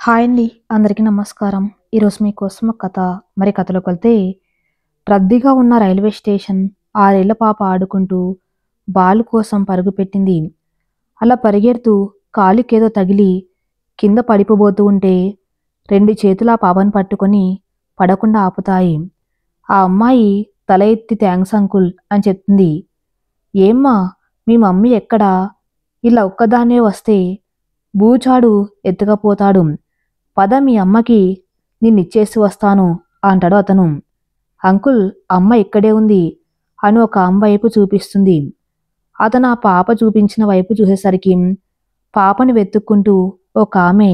Hi అండి. అందరికీ నమస్కారం. ఈరోజు మీకోసం ఒక కథ. కథలోకి వెళ్తే, రద్దీగా ఉన్న రైల్వే స్టేషన్. 6 ఏళ్ల పాప ఆడుకుంటూ బాల్ కోసం పరుగుపెట్టింది. అలా పరిగెడుతూ కాలుకేదో తగిలి కింద పడిపోబోతూ ఉంటే 2 చేతులు ఆ పాపను పట్టుకొని పడకుండా ఆపుతాయి. ఆ అమ్మాయి తల ఎత్తి థ్యాంక్స్ అంకుల్ అని చెప్తుంది. ఏమ్మా, మీ మమ్మీ ఎక్కడా? ఇలా ఒక్కదాన్నే వస్తే బూచాడు ఎత్తుకపోతాడు. పద మీ అమ్మకి నిన్నిచ్చేసి వస్తాను అంటాడు అతను. అంకుల్, అమ్మ ఇక్కడే ఉంది అని ఒక ఆమె వైపు చూపిస్తుంది. అతను ఆ పాప చూపించిన వైపు చూసేసరికి పాపని వెతుక్కుంటూ ఒక ఆమె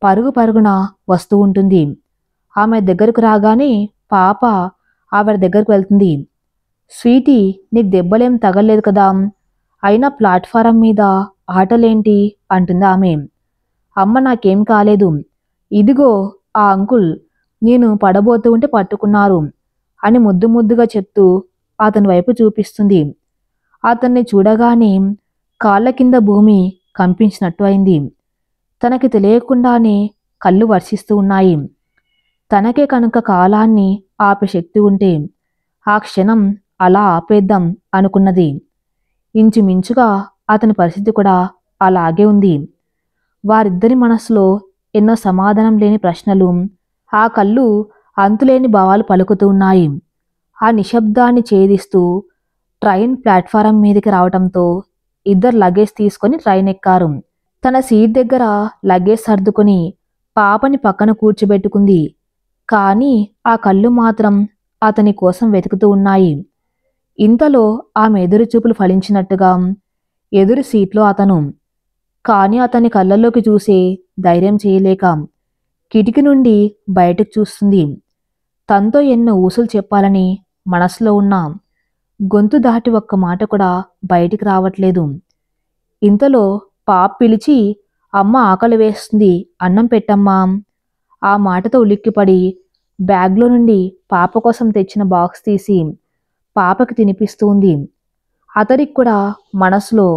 పరుగు పరుగున వస్తూ ఉంటుంది. ఆమె దగ్గరకు రాగానే పాప ఆవిడ దగ్గరకు వెళ్తుంది. స్వీటీ, నీకు దెబ్బలేం తగలేదు కదా? అయినా ప్లాట్ఫారం మీద ఆటలేంటి అంటుంది ఆమె. అమ్మ, నాకేం కాలేదు. ఇదిగో ఆ అంకుల్ నేను పడబోతూ ఉంటే పట్టుకున్నారు అని ముద్దు ముద్దుగా చెప్తూ అతని వైపు చూపిస్తుంది. అతన్ని చూడగానే కాళ్ళ కింద భూమి కంపించినట్టు అయింది. తనకి తెలియకుండానే కళ్ళు వర్షిస్తూ ఉన్నాయి. తనకే కనుక కాలాన్ని ఆపే శక్తి ఉంటే ఆ క్షణం అలా ఆపేద్దాం అనుకున్నది. ఇంచుమించుగా అతని పరిస్థితి కూడా అలాగే ఉంది. వారిద్దరి మనసులో ఎన్నో సమాధానం లేని ప్రశ్నలు, ఆ కళ్ళు అంతులేని భావాలు పలుకుతూ ఉన్నాయి. ఆ నిశ్శబ్దాన్ని ఛేదిస్తూ ట్రైన్ ప్లాట్ఫారం మీదకి రావడంతో ఇద్దరు లగేజ్ తీసుకొని ట్రైన్ ఎక్కారు. తన సీట్ దగ్గర లగేజ్ సర్దుకొని పాపని పక్కన కూర్చోబెట్టుకుంది. కానీ ఆ కళ్ళు మాత్రం అతని కోసం వెతుకుతూ ఉన్నాయి. ఇంతలో ఆమె ఎదురు చూపులు ఫలించినట్టుగా ఎదురు సీట్లో అతను. కానీ అతని కళ్ళల్లోకి చూసే ధైర్యం చేయలేక కిటికీ నుండి బయటకు చూస్తుంది. తనతో ఎన్నో ఊసులు చెప్పాలని మనసులో ఉన్న గొంతు దాటి ఒక్క మాట కూడా బయటికి రావట్లేదు. ఇంతలో పాప పిలిచి, అమ్మ ఆకలి వేస్తుంది, అన్నం పెట్టమ్మా. ఆ మాటతో ఉలిక్కిపడి బ్యాగ్లో నుండి పాప కోసం తెచ్చిన బాక్స్ తీసి పాపకి తినిపిస్తుంది. అతడికి కూడా మనసులో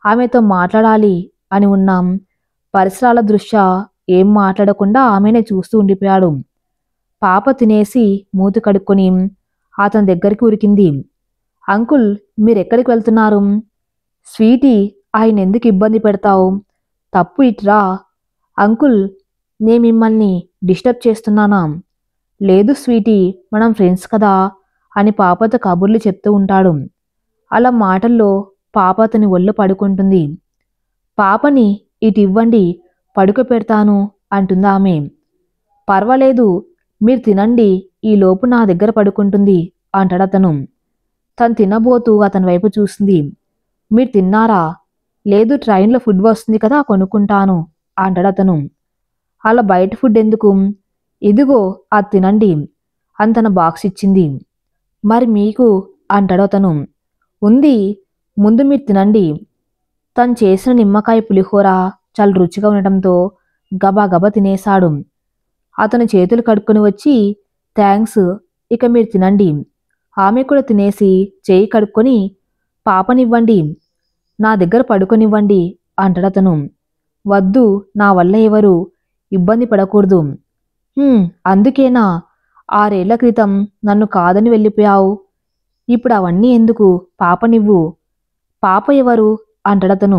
ఆమెతో మాట్లాడాలి అని ఉన్నాం. పరిసరాల దృష్ట్యా ఏం మాట్లాడకుండా ఆమెనే చూస్తూ ఉండిపోయాడు. పాప తినేసి మూతి కడుక్కొని అతని దగ్గరికి ఉరికింది. అంకుల్, మీరెక్కడికి వెళ్తున్నారు? స్వీటీ, ఆయన ఎందుకు ఇబ్బంది పెడతావు? తప్పు ఇట్రా. అంకుల్, నే మిమ్మల్ని డిస్టర్బ్ చేస్తున్నానా? లేదు స్వీటీ, మనం ఫ్రెండ్స్ కదా అని పాపతో కబుర్లు చెప్తూ ఉంటాడు. అలా మాటల్లో పాప అతని ఒళ్ళు పడుకుంటుంది. పాపని ఇటు ఇవ్వండి, పడుకోపెడతాను అంటుంది ఆమె. పర్వాలేదు, మీరు తినండి, ఈలోపు నా దగ్గర పడుకుంటుంది అంటాడతను. తను తినబోతూ అతని వైపు చూస్తుంది. మీరు తిన్నారా? లేదు, ట్రైన్లో ఫుడ్ వస్తుంది కదా, కొనుక్కుంటాను అంటాడతను. అలా బయట ఫుడ్ ఎందుకు? ఇదిగో అది తినండి అని తన బాక్స్ ఇచ్చింది. మరి మీకు అంటాడు అతను. ఉంది, ముందు మీరు తినండి. తను చేసిన నిమ్మకాయ పులిహోర చాలా రుచిగా ఉండటంతో గబా గబా తినేశాడు. అతను చేతులు కడుక్కొని వచ్చి, థ్యాంక్స్, ఇక మీరు తినండి. ఆమె కూడా తినేసి చేయి కడుక్కొని, పాపనివ్వండి, నా దగ్గర పడుకొనివ్వండి అంటాడతను. వద్దు, నా వల్ల ఎవరు ఇబ్బంది పడకూడదు. అందుకేనా 6 ఏళ్ల క్రితం నన్ను కాదని వెళ్ళిపోయావు? ఇప్పుడు అవన్నీ ఎందుకు? పాపనివ్వు. పాప ఎవరు అంటాడతను.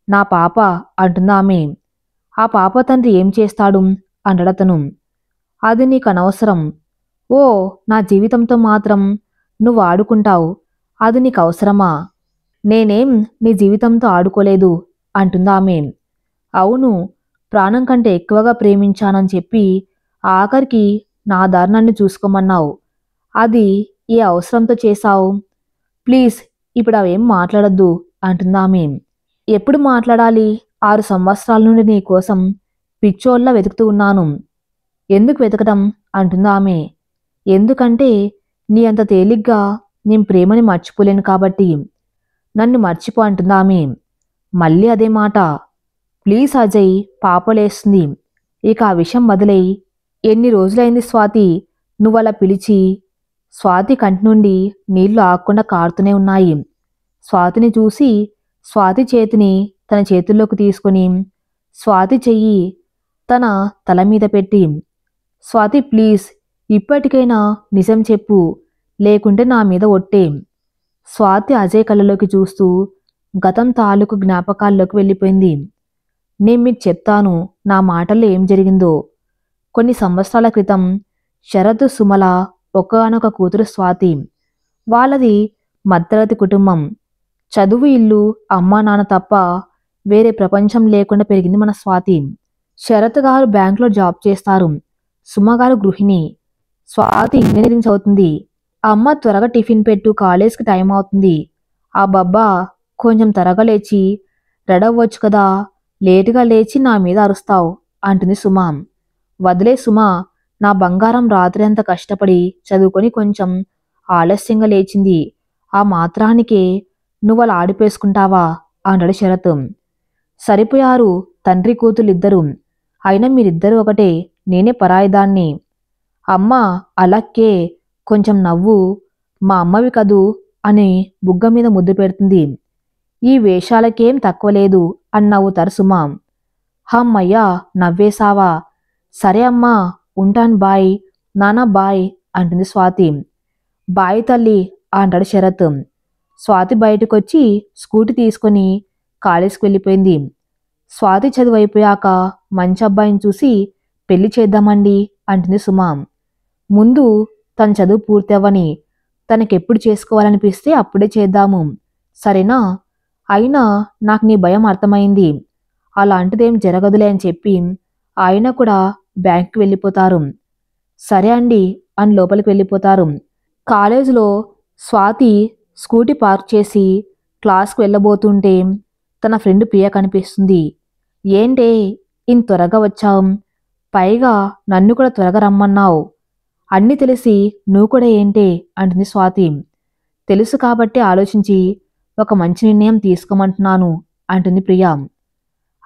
నా పాప అంటుందామె. ఆ పాప తండ్రి ఏం చేస్తాడు అంటాడతను. అది నీకు అనవసరం. ఓ, నా జీవితంతో మాత్రం నువ్వు ఆడుకుంటావు, అది నీకు అవసరమా? నేనేం నీ జీవితంతో ఆడుకోలేదు అంటుందామె. అవును, ప్రాణం కంటే ఎక్కువగా ప్రేమించానని చెప్పి ఆఖరికి నా దారి నన్ను చూసుకోమన్నావు. అది ఏ అవసరంతో చేశావు? ప్లీజ్, ఇప్పుడు అవేం మాట్లాడొద్దు అంటుందామె. ఎప్పుడు మాట్లాడాలి? 6 సంవత్సరాల నుండి నీ కోసం పిచ్చోళ్ళ వెతుకుతూ ఉన్నాను. ఎందుకు వెతకడం అంటుందామె. ఎందుకంటే నీ అంత తేలిగ్గా నేను ప్రేమని మర్చిపోలేను కాబట్టి. నన్ను మర్చిపో అంటుందామె. మళ్ళీ అదే మాట. ప్లీజ్ అజయ్, పాపలేస్తుంది, ఇక ఆ విషయం వదిలేయి. ఎన్ని రోజులైంది స్వాతి నువ్వలా పిలిచి? స్వాతి కంటి నుండి నీళ్లు ఆగకుండా కారుతూనే ఉన్నాయి. స్వాతిని చూసి స్వాతి చేతిని తన చేతుల్లోకి తీసుకుని స్వాతి చెయ్యి తన తల మీద పెట్టి. స్వాతి ప్లీజ్, ఇప్పటికైనా నిజం చెప్పు, లేకుంటే నా మీద ఒట్టే. స్వాతి అజయ్ కళ్ళలోకి చూస్తూ గతం తాలూకు జ్ఞాపకాల్లోకి వెళ్ళిపోయింది. నేను మీకు చెప్తాను నా మాటల్లో ఏం జరిగిందో. కొన్ని సంవత్సరాల క్రితం శరత్ సుమల ఒక్కగానొక కూతురు స్వాతి. వాళ్ళది మధ్యతరగతి కుటుంబం. చదువు, ఇల్లు, అమ్మా నాన్న తప్ప వేరే ప్రపంచం లేకుండా పెరిగింది మన స్వాతి. శరత్ గారు బ్యాంకులో జాబ్ చేస్తారు. సుమగారు గృహిణి. స్వాతి ఇంజనీరింగ్ చదువుతుంది. అమ్మ త్వరగా టిఫిన్ పెట్టు, కాలేజ్కి టైం అవుతుంది. ఆ బబ్బా కొంచెం త్వరగా లేచి రెడవ్వచ్చు కదా, లేటుగా లేచి నా మీద అరుస్తావు అంటుంది సుమ. వదిలే సుమ, నా బంగారం రాత్రి అంత కష్టపడి చదువుకొని కొంచెం ఆలస్యంగా లేచింది. ఆ మాత్రానికే నువ్వు అలా ఆడిపేసుకుంటావా అంటాడు శరత్. సరిపోయారు తండ్రి కూతులిద్దరూ. అయినా మీరిద్దరూ ఒకటే, నేనే పరాయిదాన్ని. అమ్మ అలక్కే కొంచెం నవ్వు, మా అమ్మవి కదూ అని బుగ్గ మీద ముద్దు పెడుతుంది. ఈ వేషాలకేం తక్కువ లేదు అని నవ్వుతారు సుమ. హమ్మయ్యా నవ్వేశావా, సరే అమ్మా ఉంటాను బాయ్, నానా బాయ్ అంటుంది స్వాతి. బాయ్ తల్లి అంటాడు శరత్. స్వాతి బయటకొచ్చి స్కూటీ తీసుకొని కాలేజ్కి వెళ్ళిపోయింది. స్వాతి చదువు అయిపోయాక మంచి అబ్బాయిని చూసి పెళ్లి చేద్దామండి అంటుంది సుమ. ముందు తన చదువు పూర్తి అవ్వని, తనకెప్పుడు చేసుకోవాలనిపిస్తే అప్పుడే చేద్దాము, సరేనా? అయినా నాకు నీ భయం అర్థమైంది. అలాంటిదేం జరగదులే అని చెప్పి ఆయన కూడా బ్యాంక్కి వెళ్ళిపోతారు. సరే అండి అని లోపలికి వెళ్ళిపోతారు. కాలేజీలో స్వాతి స్కూటీ పార్క్ చేసి క్లాస్కి వెళ్ళబోతుంటే తన ఫ్రెండ్ ప్రియ కనిపిస్తుంది. ఏంటే ఇంత త్వరగా వచ్చావు, పైగా నన్ను కూడా త్వరగా రమ్మన్నావు, అన్నీ తెలిసి నువ్వు కూడా ఏంటే అంటుంది స్వాతి. తెలుసు కాబట్టి ఆలోచించి ఒక మంచి నిర్ణయం తీసుకోమంటున్నాను అంటుంది ప్రియ.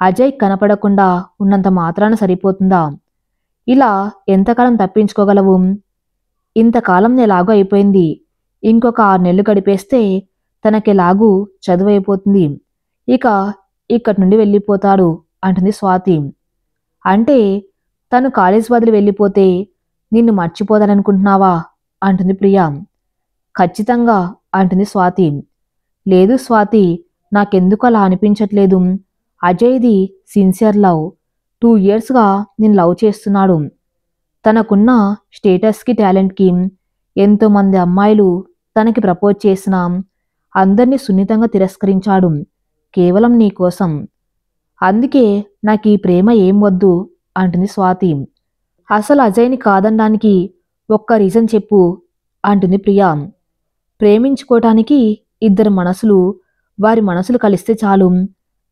అజయ్ కనపడకుండా ఉన్నంత మాత్రాన సరిపోతుందా? ఇలా ఎంతకాలం తప్పించుకోగలవు? ఇంతకాలం ఎలాగో అయిపోయింది. ఇంకొక 6 నెలలు గడిపేస్తే తనకెలాగూ చదువు అయిపోతుంది. ఇక ఇక్కడి నుండి వెళ్ళిపోతాడు అంటుంది స్వాతి. అంటే తను కాలేజ్ వదిలి వెళ్ళిపోతే నిన్ను మర్చిపోతాననుకుంటున్నావా అంటుంది ప్రియ. ఖచ్చితంగా అంటుంది స్వాతి. లేదు స్వాతి, నాకెందుకు అలా అనిపించట్లేదు. అజయ్ది సిన్సియర్ లవ్. 2 ఇయర్స్గా నేను లవ్ చేస్తున్నాడు. తనకున్న స్టేటస్కి, టాలెంట్కి ఎంతోమంది అమ్మాయిలు తనకి ప్రపోజ్ చేసినా అందరినీ సున్నితంగా తిరస్కరించాడు, కేవలం నీ కోసం. అందుకే నాకు ఈ ప్రేమ ఏం వద్దు అంటుంది స్వాతి. అసలు అజయ్ని కాదనడానికి ఒక్క రీజన్ చెప్పు అంటుంది ప్రియా. ప్రేమించుకోవటానికి ఇద్దరు మనసులు, వారి మనసులు కలిస్తే చాలు.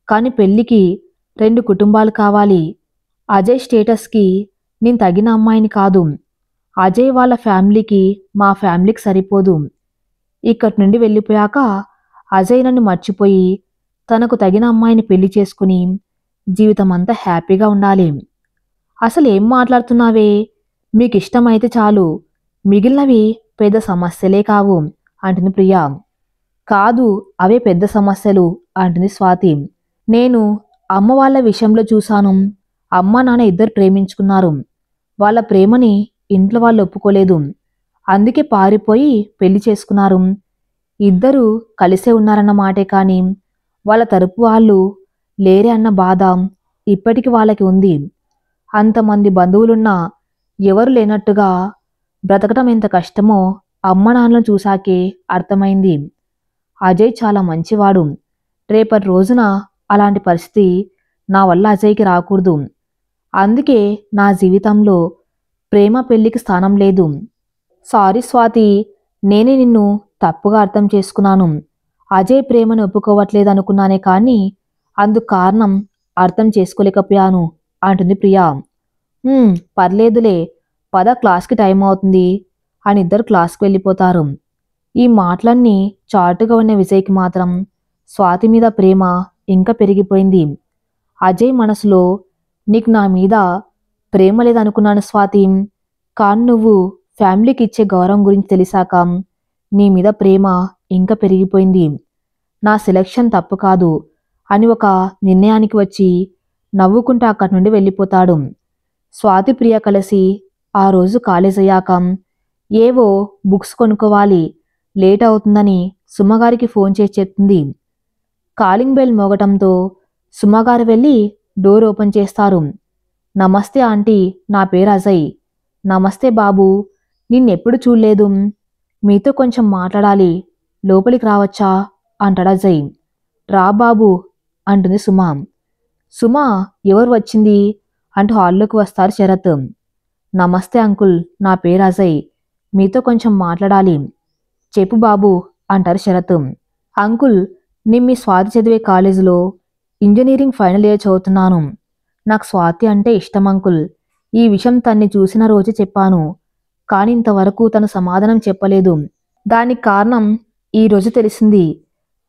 కాని పెళ్లికి 2 కుటుంబాలు కావాలి. అజయ్ స్టేటస్కి నేను తగిన అమ్మాయిని కాదు. అజయ్ వాళ్ళ ఫ్యామిలీకి మా ఫ్యామిలీకి సరిపోదు. ఇక్కడి నుండి వెళ్ళిపోయాక అజయ్ నన్ను మర్చిపోయి తనకు తగిన అమ్మాయిని పెళ్లి చేసుకుని జీవితం అంతా హ్యాపీగా ఉండాలి. అసలు ఏం మాట్లాడుతున్నావే? మీకిష్టమైతే చాలు, మిగిలినవి పెద్ద సమస్యలే కావు అంటుంది ప్రియా. కాదు, అవే పెద్ద సమస్యలు అంటుంది స్వాతి. నేను అమ్మ వాళ్ళ విషయంలో చూశాను. అమ్మ నాన్న ఇద్దరు ప్రేమించుకున్నారు. వాళ్ళ ప్రేమని ఇంట్లో వాళ్ళు ఒప్పుకోలేదు. అందుకే పారిపోయి పెళ్లి చేసుకున్నారు. ఇద్దరూ కలిసే ఉన్నారన్న మాటే కానీ వాళ్ళ తరపు వాళ్ళు లేరే అన్న బాధ ఇప్పటికి వాళ్ళకి ఉంది. అంతమంది బంధువులున్నా ఎవరు లేనట్టుగా బ్రతకటం ఎంత కష్టమో అమ్మ నాన్నలను చూశాకే అర్థమైంది. అజయ్ చాలా మంచివాడు. రేపటి రోజున అలాంటి పరిస్థితి నా వల్ల అజయ్కి రాకూడదు. అందుకే నా జీవితంలో ప్రేమ పెళ్లికి స్థానం లేదు. సారీ స్వాతి, నేనే నిన్ను తప్పుగా అర్థం చేసుకున్నాను. అజయ్ ప్రేమను ఒప్పుకోవట్లేదు అనుకున్నానే కానీ అందుకు కారణం అర్థం చేసుకోలేకపోయాను అంటుంది ప్రియా. పర్లేదులే, పద క్లాస్కి టైం అవుతుంది అని ఇద్దరు క్లాస్కి వెళ్ళిపోతారు. ఈ మాటలన్నీ చాటుగా ఉన్న విజయ్కి మాత్రం స్వాతి మీద ప్రేమ ఇంకా పెరిగిపోయింది. అజయ్ మనసులో నీకు నా మీద ప్రేమ లేదనుకున్నాను స్వాతి, కానీ నువ్వు ఫ్యామిలీకి ఇచ్చే గౌరవం గురించి తెలిసాక నీ మీద ప్రేమ ఇంకా పెరిగిపోయింది. నా సెలెక్షన్ తప్పు కాదు అని ఒక నిర్ణయానికి వచ్చి నవ్వుకుంటూ అక్కడి నుండి వెళ్ళిపోతాడు. స్వాతి ప్రియ కలిసి ఆ రోజు కాలేజ్ అయ్యాక ఏవో బుక్స్ కొనుక్కోవాలి, లేట్ అవుతుందని సుమ్మగారికి ఫోన్ చేసి చెప్తుంది. కాలింగ్ బెల్ మోగటంతో సుమ్మగారు వెళ్ళి డోర్ ఓపెన్ చేస్తారు. నమస్తే ఆంటీ, నా పేరు అజయ్. నమస్తే బాబు, నిన్నెప్పుడు చూడలేదు, మీతో కొంచెం మాట్లాడాలి, లోపలికి రావచ్చా అంటాడు అజయ్. రా బాబు అంటుంది సుమ. సుమ ఎవరు వచ్చింది అంటూ హాల్లోకి వస్తారు శరత్. నమస్తే అంకుల్, నా పేరు అజయ్, మీతో కొంచెం మాట్లాడాలి. చెప్పు బాబు అంటారు శరత్. అంకుల్, నేను మీ స్వాతి చదివే కాలేజీలో ఇంజనీరింగ్ ఫైనల్ ఇయర్ చదువుతున్నాను. నాకు స్వాతి అంటే ఇష్టం అంకుల్. ఈ విషయం తన్ని చూసిన రోజు చెప్పాను, కానీ ఇంతవరకు తను సమాధానం చెప్పలేదు. దానికి కారణం ఈరోజు తెలిసింది.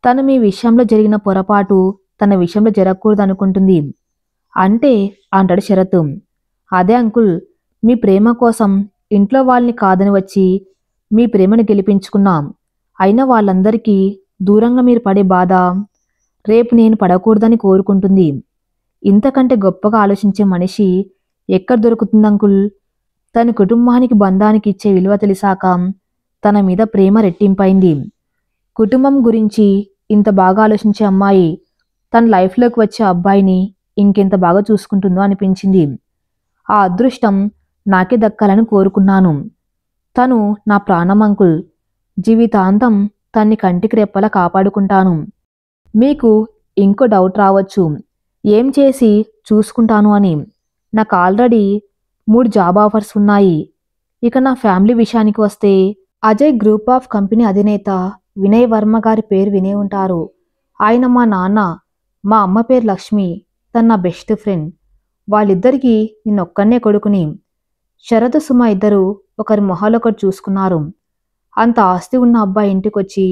తను మీ విషయంలో జరిగిన పొరపాటు తన విషయంలో జరగకూడదనుకుంటుంది. అంటే అంటాడు శరత్. అదే అంకుల్, మీ ప్రేమ కోసం ఇంట్లో వాళ్ళని కాదని వచ్చి మీ ప్రేమను గెలిపించుకున్నాం. అయినా వాళ్ళందరికీ దూరంగా మీరు పడే బాధ రేపు నేను పడకూడదని కోరుకుంటుంది. ఇంతకంటే గొప్పగా ఆలోచించే మనిషి ఎక్కడ దొరుకుతుంది అంకుల్? తన కుటుంబానికి బంధానికి ఇచ్చే విలువ తెలిసాక తన మీద ప్రేమ రెట్టింపైంది. కుటుంబం గురించి ఇంత బాగా ఆలోచించే అమ్మాయి తన లైఫ్లోకి వచ్చే అబ్బాయిని ఇంకెంత బాగా చూసుకుంటుందో అనిపించింది. ఆ అదృష్టం నాకే దక్కాలని కోరుకున్నాను. తను నా ప్రాణం అంకుల్. జీవితాంతం తన్ని కంటికి రెప్పలా కాపాడుకుంటాను. మీకు ఇంకో డౌట్ రావచ్చు, ఏం చేసి చూసుకుంటాను అని. నాకు ఆల్రెడీ 3 జాబ్ ఆఫర్స్ ఉన్నాయి. ఇక నా ఫ్యామిలీ విషయానికి వస్తే అజయ్ గ్రూప్ ఆఫ్ కంపెనీ అధినేత వినయ్ వర్మ గారి పేరు వినే ఉంటారు. ఆయన మా నాన్న. మా అమ్మ పేరు లక్ష్మి, తన నా బెస్ట్ ఫ్రెండ్. వాళ్ళిద్దరికీ నిన్నొక్కనే కొడుకుని. శరత్ సుమ ఇద్దరు ఒకరి మొహాలొకరు చూసుకున్నారు. అంత ఆస్తి ఉన్న అబ్బాయి ఇంటికొచ్చి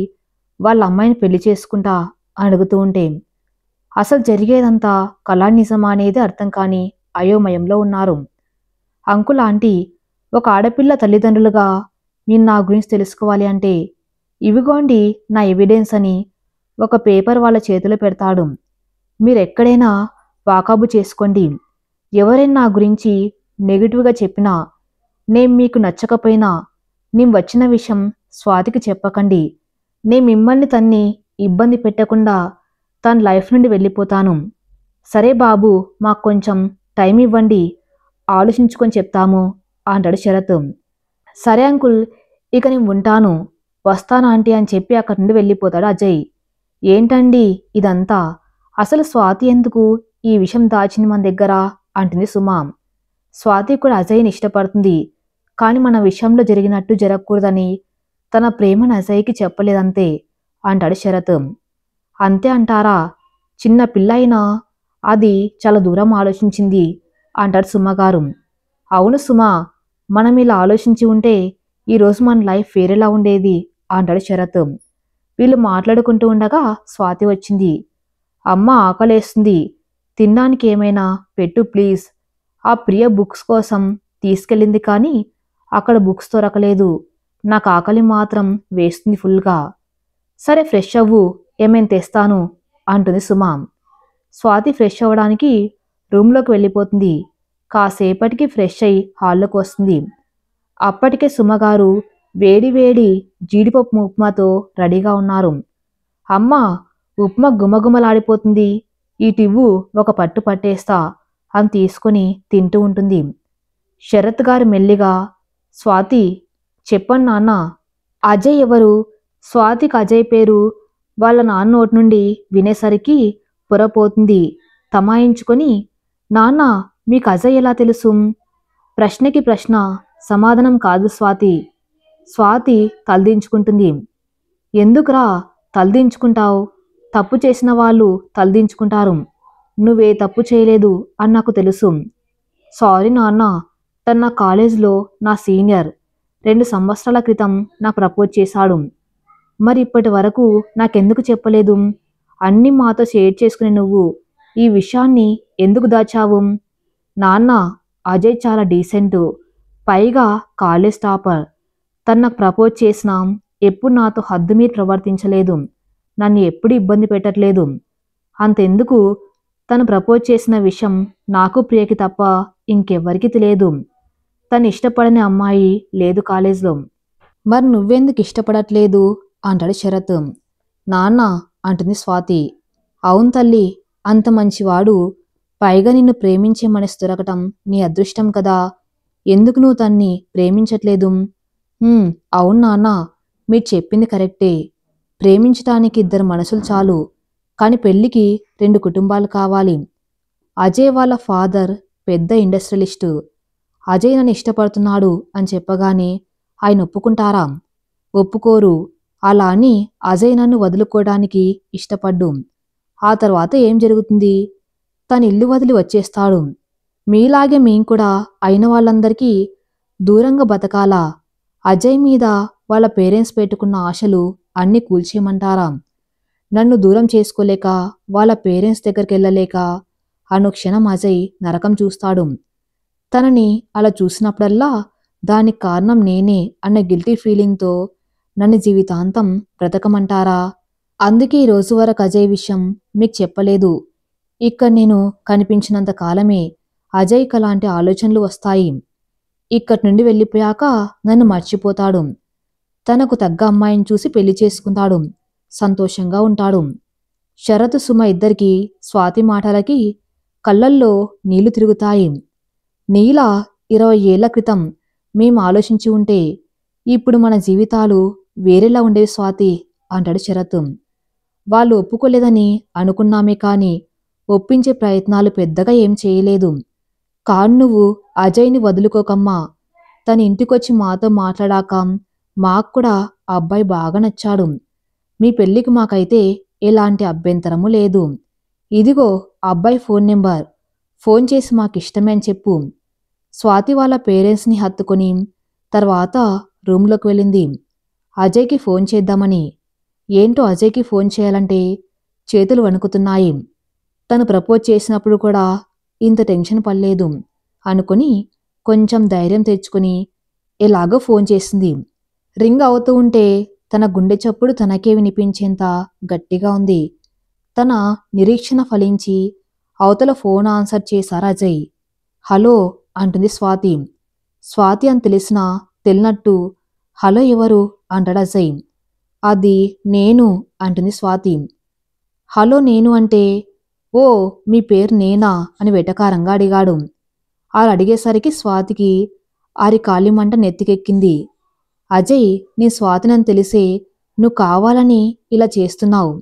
వాళ్ళ అమ్మాయిని పెళ్లి చేసుకుంటా అడుగుతూ ఉంటే అసలు జరిగేదంతా కళా నిజమా అనేది అర్థం కాని అయోమయంలో ఉన్నారు. అంకుల్, ఆంటీ, ఒక ఆడపిల్ల తల్లిదండ్రులుగా మీరు నా గురించి తెలుసుకోవాలి అంటే ఇవిగోండి నా ఎవిడెన్స్ అని ఒక పేపర్ వాళ్ళ చేతిలో పెడతాడు. మీరెక్కడైనా వాకాబు చేసుకోండి. ఎవరైనా నా గురించి నెగిటివ్గా చెప్పినా, నేను మీకు నచ్చకపోయినా నేను వచ్చిన విషయం స్వాతికి చెప్పకండి. నేను మిమ్మల్ని తన్ని ఇబ్బంది పెట్టకుండా తన లైఫ్ నుండి వెళ్ళిపోతాను. సరే బాబు, మాకు కొంచెం టైం ఇవ్వండి, ఆలోచించుకొని చెప్తాము అంటాడు శరత్. సరే అంకుల్, ఇక నేను ఉంటాను, వస్తాను ఆంటీ అని చెప్పి అక్కడి నుండి వెళ్ళిపోతాడు అజయ్. ఏంటండి ఇదంతా? అసలు స్వాతి ఎందుకు ఈ విషయం దాచింది మన దగ్గర అంటుంది సుమ. స్వాతి కూడా అజయ్ని ఇష్టపడుతుంది, కానీ మన విషయంలో జరిగినట్టు జరగకూడదని తన ప్రేమను అజయ్కి చెప్పలేదంతే అంటాడు శరత్. అంతే అంటారా? చిన్న పిల్ల అయినా అది చాలా దూరం ఆలోచించింది అంటాడు సుమగారు. అవును సుమ, మనం ఇలా ఆలోచించి ఉంటే ఈరోజు మన లైఫ్ వేరేలా ఉండేది అంటాడు శరత్. వీళ్ళు మాట్లాడుకుంటూ ఉండగా స్వాతి వచ్చింది. అమ్మ, ఆకలేస్తుంది, తినడానికి ఏమైనా పెట్టు ప్లీజ్. ఆ ప్రియ బుక్స్ కోసం తీసుకెళ్ళింది కానీ అక్కడ బుక్స్ దొరకలేదు. నాకు ఆకలి మాత్రం వేస్తుంది ఫుల్గా. సరే ఫ్రెష్ అవ్వు, ఏమేం తెస్తాను అంటుంది సుమ. స్వాతి ఫ్రెష్ అవ్వడానికి రూమ్లోకి వెళ్ళిపోతుంది. కాసేపటికి ఫ్రెష్ అయి హాల్లోకి వస్తుంది. అప్పటికే సుమగారు వేడి వేడి జీడిపప్పు ఉప్మాతో రెడీగా ఉన్నారు. అమ్మ, ఉప్మా గుమగుమలాడిపోతుంది, ఇటివ్వు, ఒక పట్టు పట్టేస్తా అని తీసుకొని తింటూ ఉంటుంది. శరత్ గారు మెల్లిగా, స్వాతి, చెప్పండి నాన్న. అజయ్ ఎవరు? స్వాతికి అజయ్ పేరు వాళ్ళ నాన్న నోటి నుండి వినేసరికి పొరపోతుంది. తమాయించుకొని, నాన్న, మీకు అజయ్ ఎలా తెలుసు? ప్రశ్నకి ప్రశ్న సమాధానం కాదు స్వాతి. స్వాతి తలదించుకుంటుంది. ఎందుకురా తలదించుకుంటావు? తప్పు చేసిన వాళ్ళు తలదించుకుంటారు. నువ్వే తప్పు చేయలేదు అని నాకు తెలుసు. సారీ నాన్న, తన నా కాలేజ్లో నా సీనియర్. 2 సంవత్సరాల క్రితం నాకు ప్రపోజ్ చేశాడు. మరి ఇప్పటి వరకు నాకెందుకు చెప్పలేదు? అన్నీ మాతో షేర్ చేసుకునే నువ్వు ఈ విషయాన్ని ఎందుకు దాచావు? నాన్న, అజయ్ చాలా డీసెంటు, పైగా కాలేజ్ టాపర్. తను నాకు ప్రపోజ్ చేసినా ఎప్పుడు నాతో హద్దు మీరు ప్రవర్తించలేదు, నన్ను ఎప్పుడు ఇబ్బంది పెట్టట్లేదు. అంతెందుకు, తను ప్రపోజ్ చేసిన విషయం నాకు ప్రియకి తప్ప ఇంకెవ్వరికీ తెలియదు. తను ఇష్టపడని అమ్మాయి లేదు కాలేజ్లో. మరి నువ్వెందుకు ఇష్టపడట్లేదు అంటాడు శరత్. నాన్న అంటుంది స్వాతి. అవును తల్లి, అంత మంచివాడు, పైగా నిన్ను ప్రేమించే మనసు దొరకటం నీ అదృష్టం కదా. ఎందుకు నువ్వు తన్ని ప్రేమించట్లేదు? అవును నాన్న, మీరు చెప్పింది కరెక్టే. ప్రేమించటానికి ఇద్దరు మనసులు చాలు, కాని పెళ్లికి రెండు కుటుంబాలు కావాలి. అజయ్ వాళ్ళ ఫాదర్ పెద్ద ఇండస్ట్రియలిస్టు. అజయ్ నన్ను ఇష్టపడుతున్నాడు అని చెప్పగానే ఆయన ఒప్పుకుంటారా? ఒప్పుకోరు. అలా అని అజయ్ నన్ను వదులుకోవడానికి ఇష్టపడ్డు. ఆ తర్వాత ఏం జరుగుతుంది? తన ఇల్లు వదిలి వచ్చేస్తాడు. మీలాగే మేం కూడా అయిన వాళ్ళందరికీ దూరంగా బతకాలా? అజయ్ మీద వాళ్ళ పేరెంట్స్ పెట్టుకున్న ఆశలు అన్నీ కూల్చేయమంటారా? నన్ను దూరం చేసుకోలేక, వాళ్ళ పేరెంట్స్ దగ్గరికి వెళ్ళలేక అనుక్షణం అజయ్ నరకం చూస్తాడు. తనని అలా చూసినప్పుడల్లా దానికి కారణం నేనే అన్న గిల్టీ ఫీలింగ్తో నన్ను జీవితాంతం బ్రతకమంటారా? అందుకే ఈ రోజు వరకు అజయ్ విషయం మీకు చెప్పలేదు. ఇక్కడ నేను కనిపించినంత కాలమే అజయ్కి అలాంటి ఆలోచనలు వస్తాయి. ఇక్కడి నుండి వెళ్ళిపోయాక నన్ను మర్చిపోతాడు. తనకు తగ్గ అమ్మాయిని చూసి పెళ్లి చేసుకుంటాడు. సంతోషంగా ఉంటాడు. శరత్ సుమ ఇద్దరికీ స్వాతి మాటలకి కళ్ళల్లో నీళ్లు తిరుగుతాయి. నీల 20 ఏళ్ల క్రితం మేం ఆలోచించి ఉంటే ఇప్పుడు మన జీవితాలు వేరేలా ఉండేవి స్వాతి అంటాడు శరత్. వాళ్ళు ఒప్పుకోలేదని అనుకున్నామే కాని ఒప్పించే ప్రయత్నాలు పెద్దగా ఏం చేయలేదు. కాను నువ్వు అజయ్ని వదులుకోకమ్మా. తన ఇంటికొచ్చి మాతో మాట్లాడాక మాక్కూడా ఆ అబ్బాయి బాగా నచ్చాడు. మీ పెళ్లికి మాకైతే ఎలాంటి అభ్యంతరము లేదు. ఇదిగో అబ్బాయి ఫోన్ నెంబర్. ఫోన్ చేసి మాకిష్టమే అని చెప్పు. స్వాతి వాళ్ళ పేరెంట్స్ని హత్తుకొని తర్వాత రూంలోకి వెళ్ళింది అజయ్కి ఫోన్ చేద్దామని. ఏంటో అజయ్కి ఫోన్ చేయాలంటే చేతులు వణుకుతున్నాయి. తను ప్రపోజ్ చేసినప్పుడు కూడా ఇంత టెన్షన్ పడలేదు అనుకుని కొంచెం ధైర్యం తెచ్చుకుని ఎలాగో ఫోన్ చేసింది. రింగ్ అవుతూ ఉంటే తన గుండె చప్పుడు తనకే వినిపించేంత గట్టిగా ఉంది. తన నిరీక్షణ ఫలించి అవతల ఫోన్ ఆన్సర్ చేశారు అజయ్. హలో అంటుంది స్వాతి. స్వాతి అని తెలిసినా తెలినట్టు హలో ఎవరు అంటాడు అజయ్. అది నేను అంటుంది స్వాతి. హలో నేను అంటే ఓ మీ పేరు నేనా అని వెటకారంగా అడిగాడు. అలా అడిగేసరికి స్వాతికి కాలిమంట నెత్తికెక్కింది. అజయ్, నీ స్వాతినని తెలిసే నువ్వు కావాలని ఇలా చేస్తున్నావు.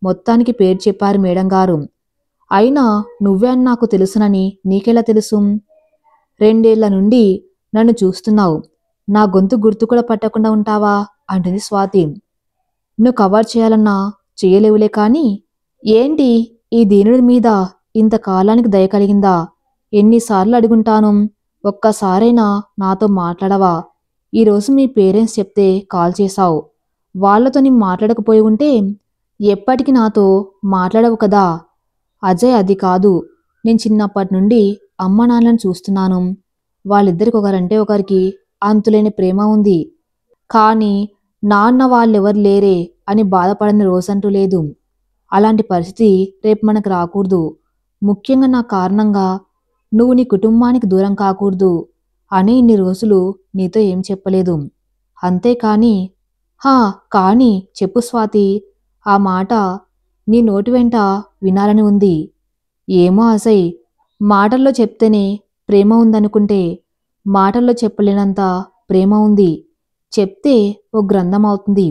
మొత్తానికి పేరు చెప్పారు మేడం గారు. అయినా నువ్వే అని నాకు తెలుసునని నీకెలా తెలుసు? 2 ఏళ్ల నుండి నన్ను చూస్తున్నావు. నా గొంతు గుర్తు కూడా పట్టకుండా ఉంటావా అంటుంది స్వాతి. నువ్వు కవర్ చేయాలన్నా చేయలేవులే కాని ఏంటి ఈ దీనుడి మీద ఇంతకాలానికి దయ కలిగిందా? ఎన్నిసార్లు అడుగుంటాను, ఒక్కసారైనా నాతో మాట్లాడవా? ఈరోజు మీ పేరెంట్స్ చెప్తే కాల్ చేశావు. వాళ్లతో నీ మాట్లాడకపోయి ఉంటే ఎప్పటికీ నాతో మాట్లాడవు కదా. అజయ్, అది కాదు. నేను చిన్నప్పటి నుండి అమ్మ నాన్నలను చూస్తున్నాను. వాళ్ళిద్దరికి ఒకరంటే ఒకరికి అంతులేని ప్రేమ ఉంది. కానీ నాన్న వాళ్ళెవరు లేరే అని బాధపడని రోజంటూ లేదు. అలాంటి పరిస్థితి రేపు మనకు రాకూడదు. ముఖ్యంగా నా కారణంగా నువ్వు నీ కుటుంబానికి దూరం కాకూడదు అని ఇన్ని రోజులు నీతో ఏం చెప్పలేదు. అంతేకాని కానీ చెప్పు స్వాతి. ఆ మాట నీ నోటి వెంట వినాలని ఉంది. ఏమో అజయ్, మాటల్లో చెప్తేనే ప్రేమ ఉందనుకుంటే మాటల్లో చెప్పలేనంత ప్రేమ ఉంది. చెప్తే ఓ గ్రంథం అవుతుంది.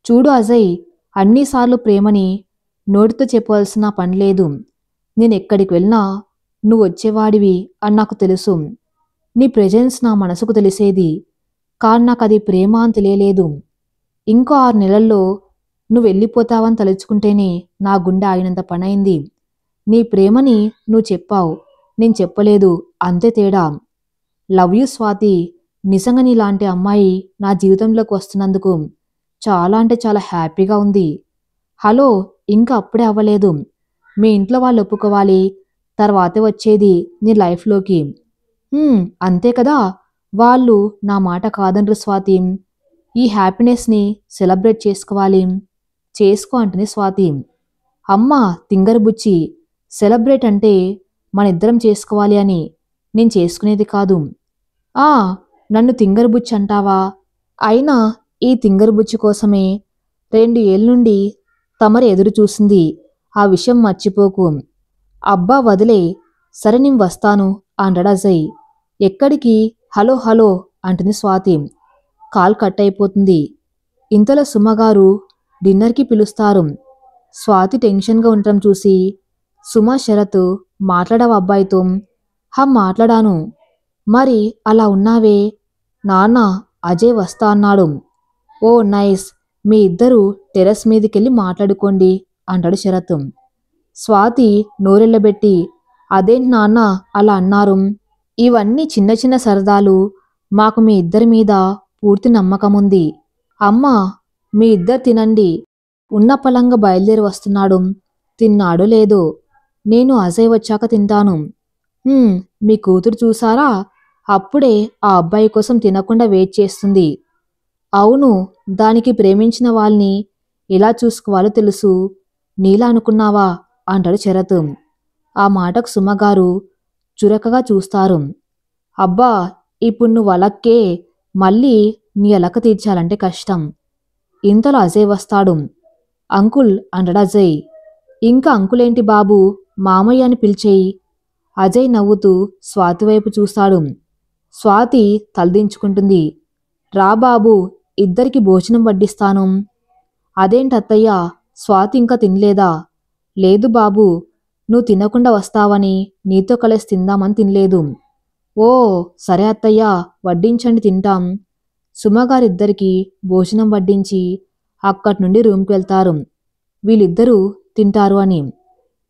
చూడు అజయ్, అన్నిసార్లు ప్రేమని నోటితో చెప్పవలసిన పనిలేదు. నేనెక్కడికి వెళ్ళినా నువ్వు వచ్చేవాడివి అని నాకు తెలుసు. నీ ప్రెజెన్స్ నా మనసుకు తెలిసేది. కానీ నాకు అది ప్రేమ అని తెలియలేదు. ఇంకో 6 నెలల్లో నువ్వు వెళ్ళిపోతావని తలుచుకుంటేనే నా గుండె ఆగినంత పనైంది. నీ ప్రేమని నువ్వు చెప్పావు, నేను చెప్పలేదు, అంతే తేడా. Love you Swathi. నిజంగా నీలాంటి అమ్మాయి నా జీవితంలోకి వస్తున్నందుకు చాలా అంటే చాలా హ్యాపీగా ఉంది. హలో, ఇంకా అప్పుడే అవ్వలేదు. మీ ఇంట్లో వాళ్ళు ఒప్పుకోవాలి, తర్వాతే వచ్చేది నీ లైఫ్లోకి. అంతే కదా. వాళ్ళు నా మాట కాదనరు స్వాతి. ఈ హ్యాపీనెస్ని సెలబ్రేట్ చేసుకోవాలి. చేసుకో అంటుంది స్వాతి. అమ్మా తింగరబుచ్చి, సెలబ్రేట్ అంటే మనిద్దరం చేసుకోవాలి అని నేను చేసుకునేది కాదు. ఆ నన్ను తింగరబుచ్చి అంటావా? అయినా ఈ తింగరబుచ్చి కోసమే 2 ఏళ్ళ నుండి తమరు ఎదురు చూసింది. ఆ విషయం మర్చిపోకు. అబ్బా వదిలే. సరే నేను వస్తాను అంటాడు అజయ్. ఎక్కడికి? హలో హలో అంటుంది స్వాతి. కాల్ కట్ అయిపోతుంది. ఇంతలో సుమగారు డిన్నర్కి పిలుస్తారు. స్వాతి టెన్షన్గా ఉండటం చూసి సుమ శరత్ మాట్లాడావు అబ్బాయితో? మాట్లాడాను. మరి అలా ఉన్నావే? నాన్న అజయ్ వస్తా అన్నాడు. ఓ నైస్, మీ ఇద్దరు టెర్రస్ మీదకెళ్ళి మాట్లాడుకోండి అంటాడు శరత్. స్వాతి నోరెళ్ళబెట్టి అదేంటి నాన్న అలా అన్నారు? ఇవన్నీ చిన్న చిన్న సరదాలు. మాకు మీ ఇద్దరి మీద పూర్తి నమ్మకముంది. అమ్మా మీ ఇద్దరు తినండి. ఉన్న పలంగా బయలుదేరి వస్తున్నాడు. తిన్నాడో లేదో. నేను అజయ్ వచ్చాక తింటాను. మీ కూతురు చూసారా? అప్పుడే ఆ అబ్బాయి కోసం తినకుండా వెయిట్ చేస్తుంది. అవును, దానికి ప్రేమించిన వాళ్ళని ఎలా చూసుకోవాలో తెలుసు. నీలా అనుకున్నావా అంటాడు శరత్. ఆ మాటకు సుమగారు చురకగా చూస్తారు. అబ్బా ఇప్పుడు నువ్వు అలక్కే, మళ్ళీ నీ అలక తీర్చాలంటే కష్టం. ఇంతలో అజయ్ వస్తాడు. అంకుల్ అంటాడు అజయ్. ఇంకా అంకులేంటి బాబు, మామయ్య అని పిలిచేయి. అజయ్ నవ్వుతూ స్వాతి వైపు చూస్తాడు. స్వాతి తలదించుకుంటుంది. రా బాబు, ఇద్దరికి భోజనం వడ్డిస్తాను. అదేంటత్తయ్య, స్వాతి ఇంకా తినలేదా? లేదు బాబు, నువ్వు తినకుండా వస్తావని నీతో కలిసి తిందామని తినలేదు. ఓ సరే అత్తయ్య, వడ్డించండి తింటాం. సుమగారిద్దరికీ భోజనం వడ్డించి అక్కడి నుండి రూమ్కి వెళ్తారు. వీళ్ళిద్దరూ తింటారు అని.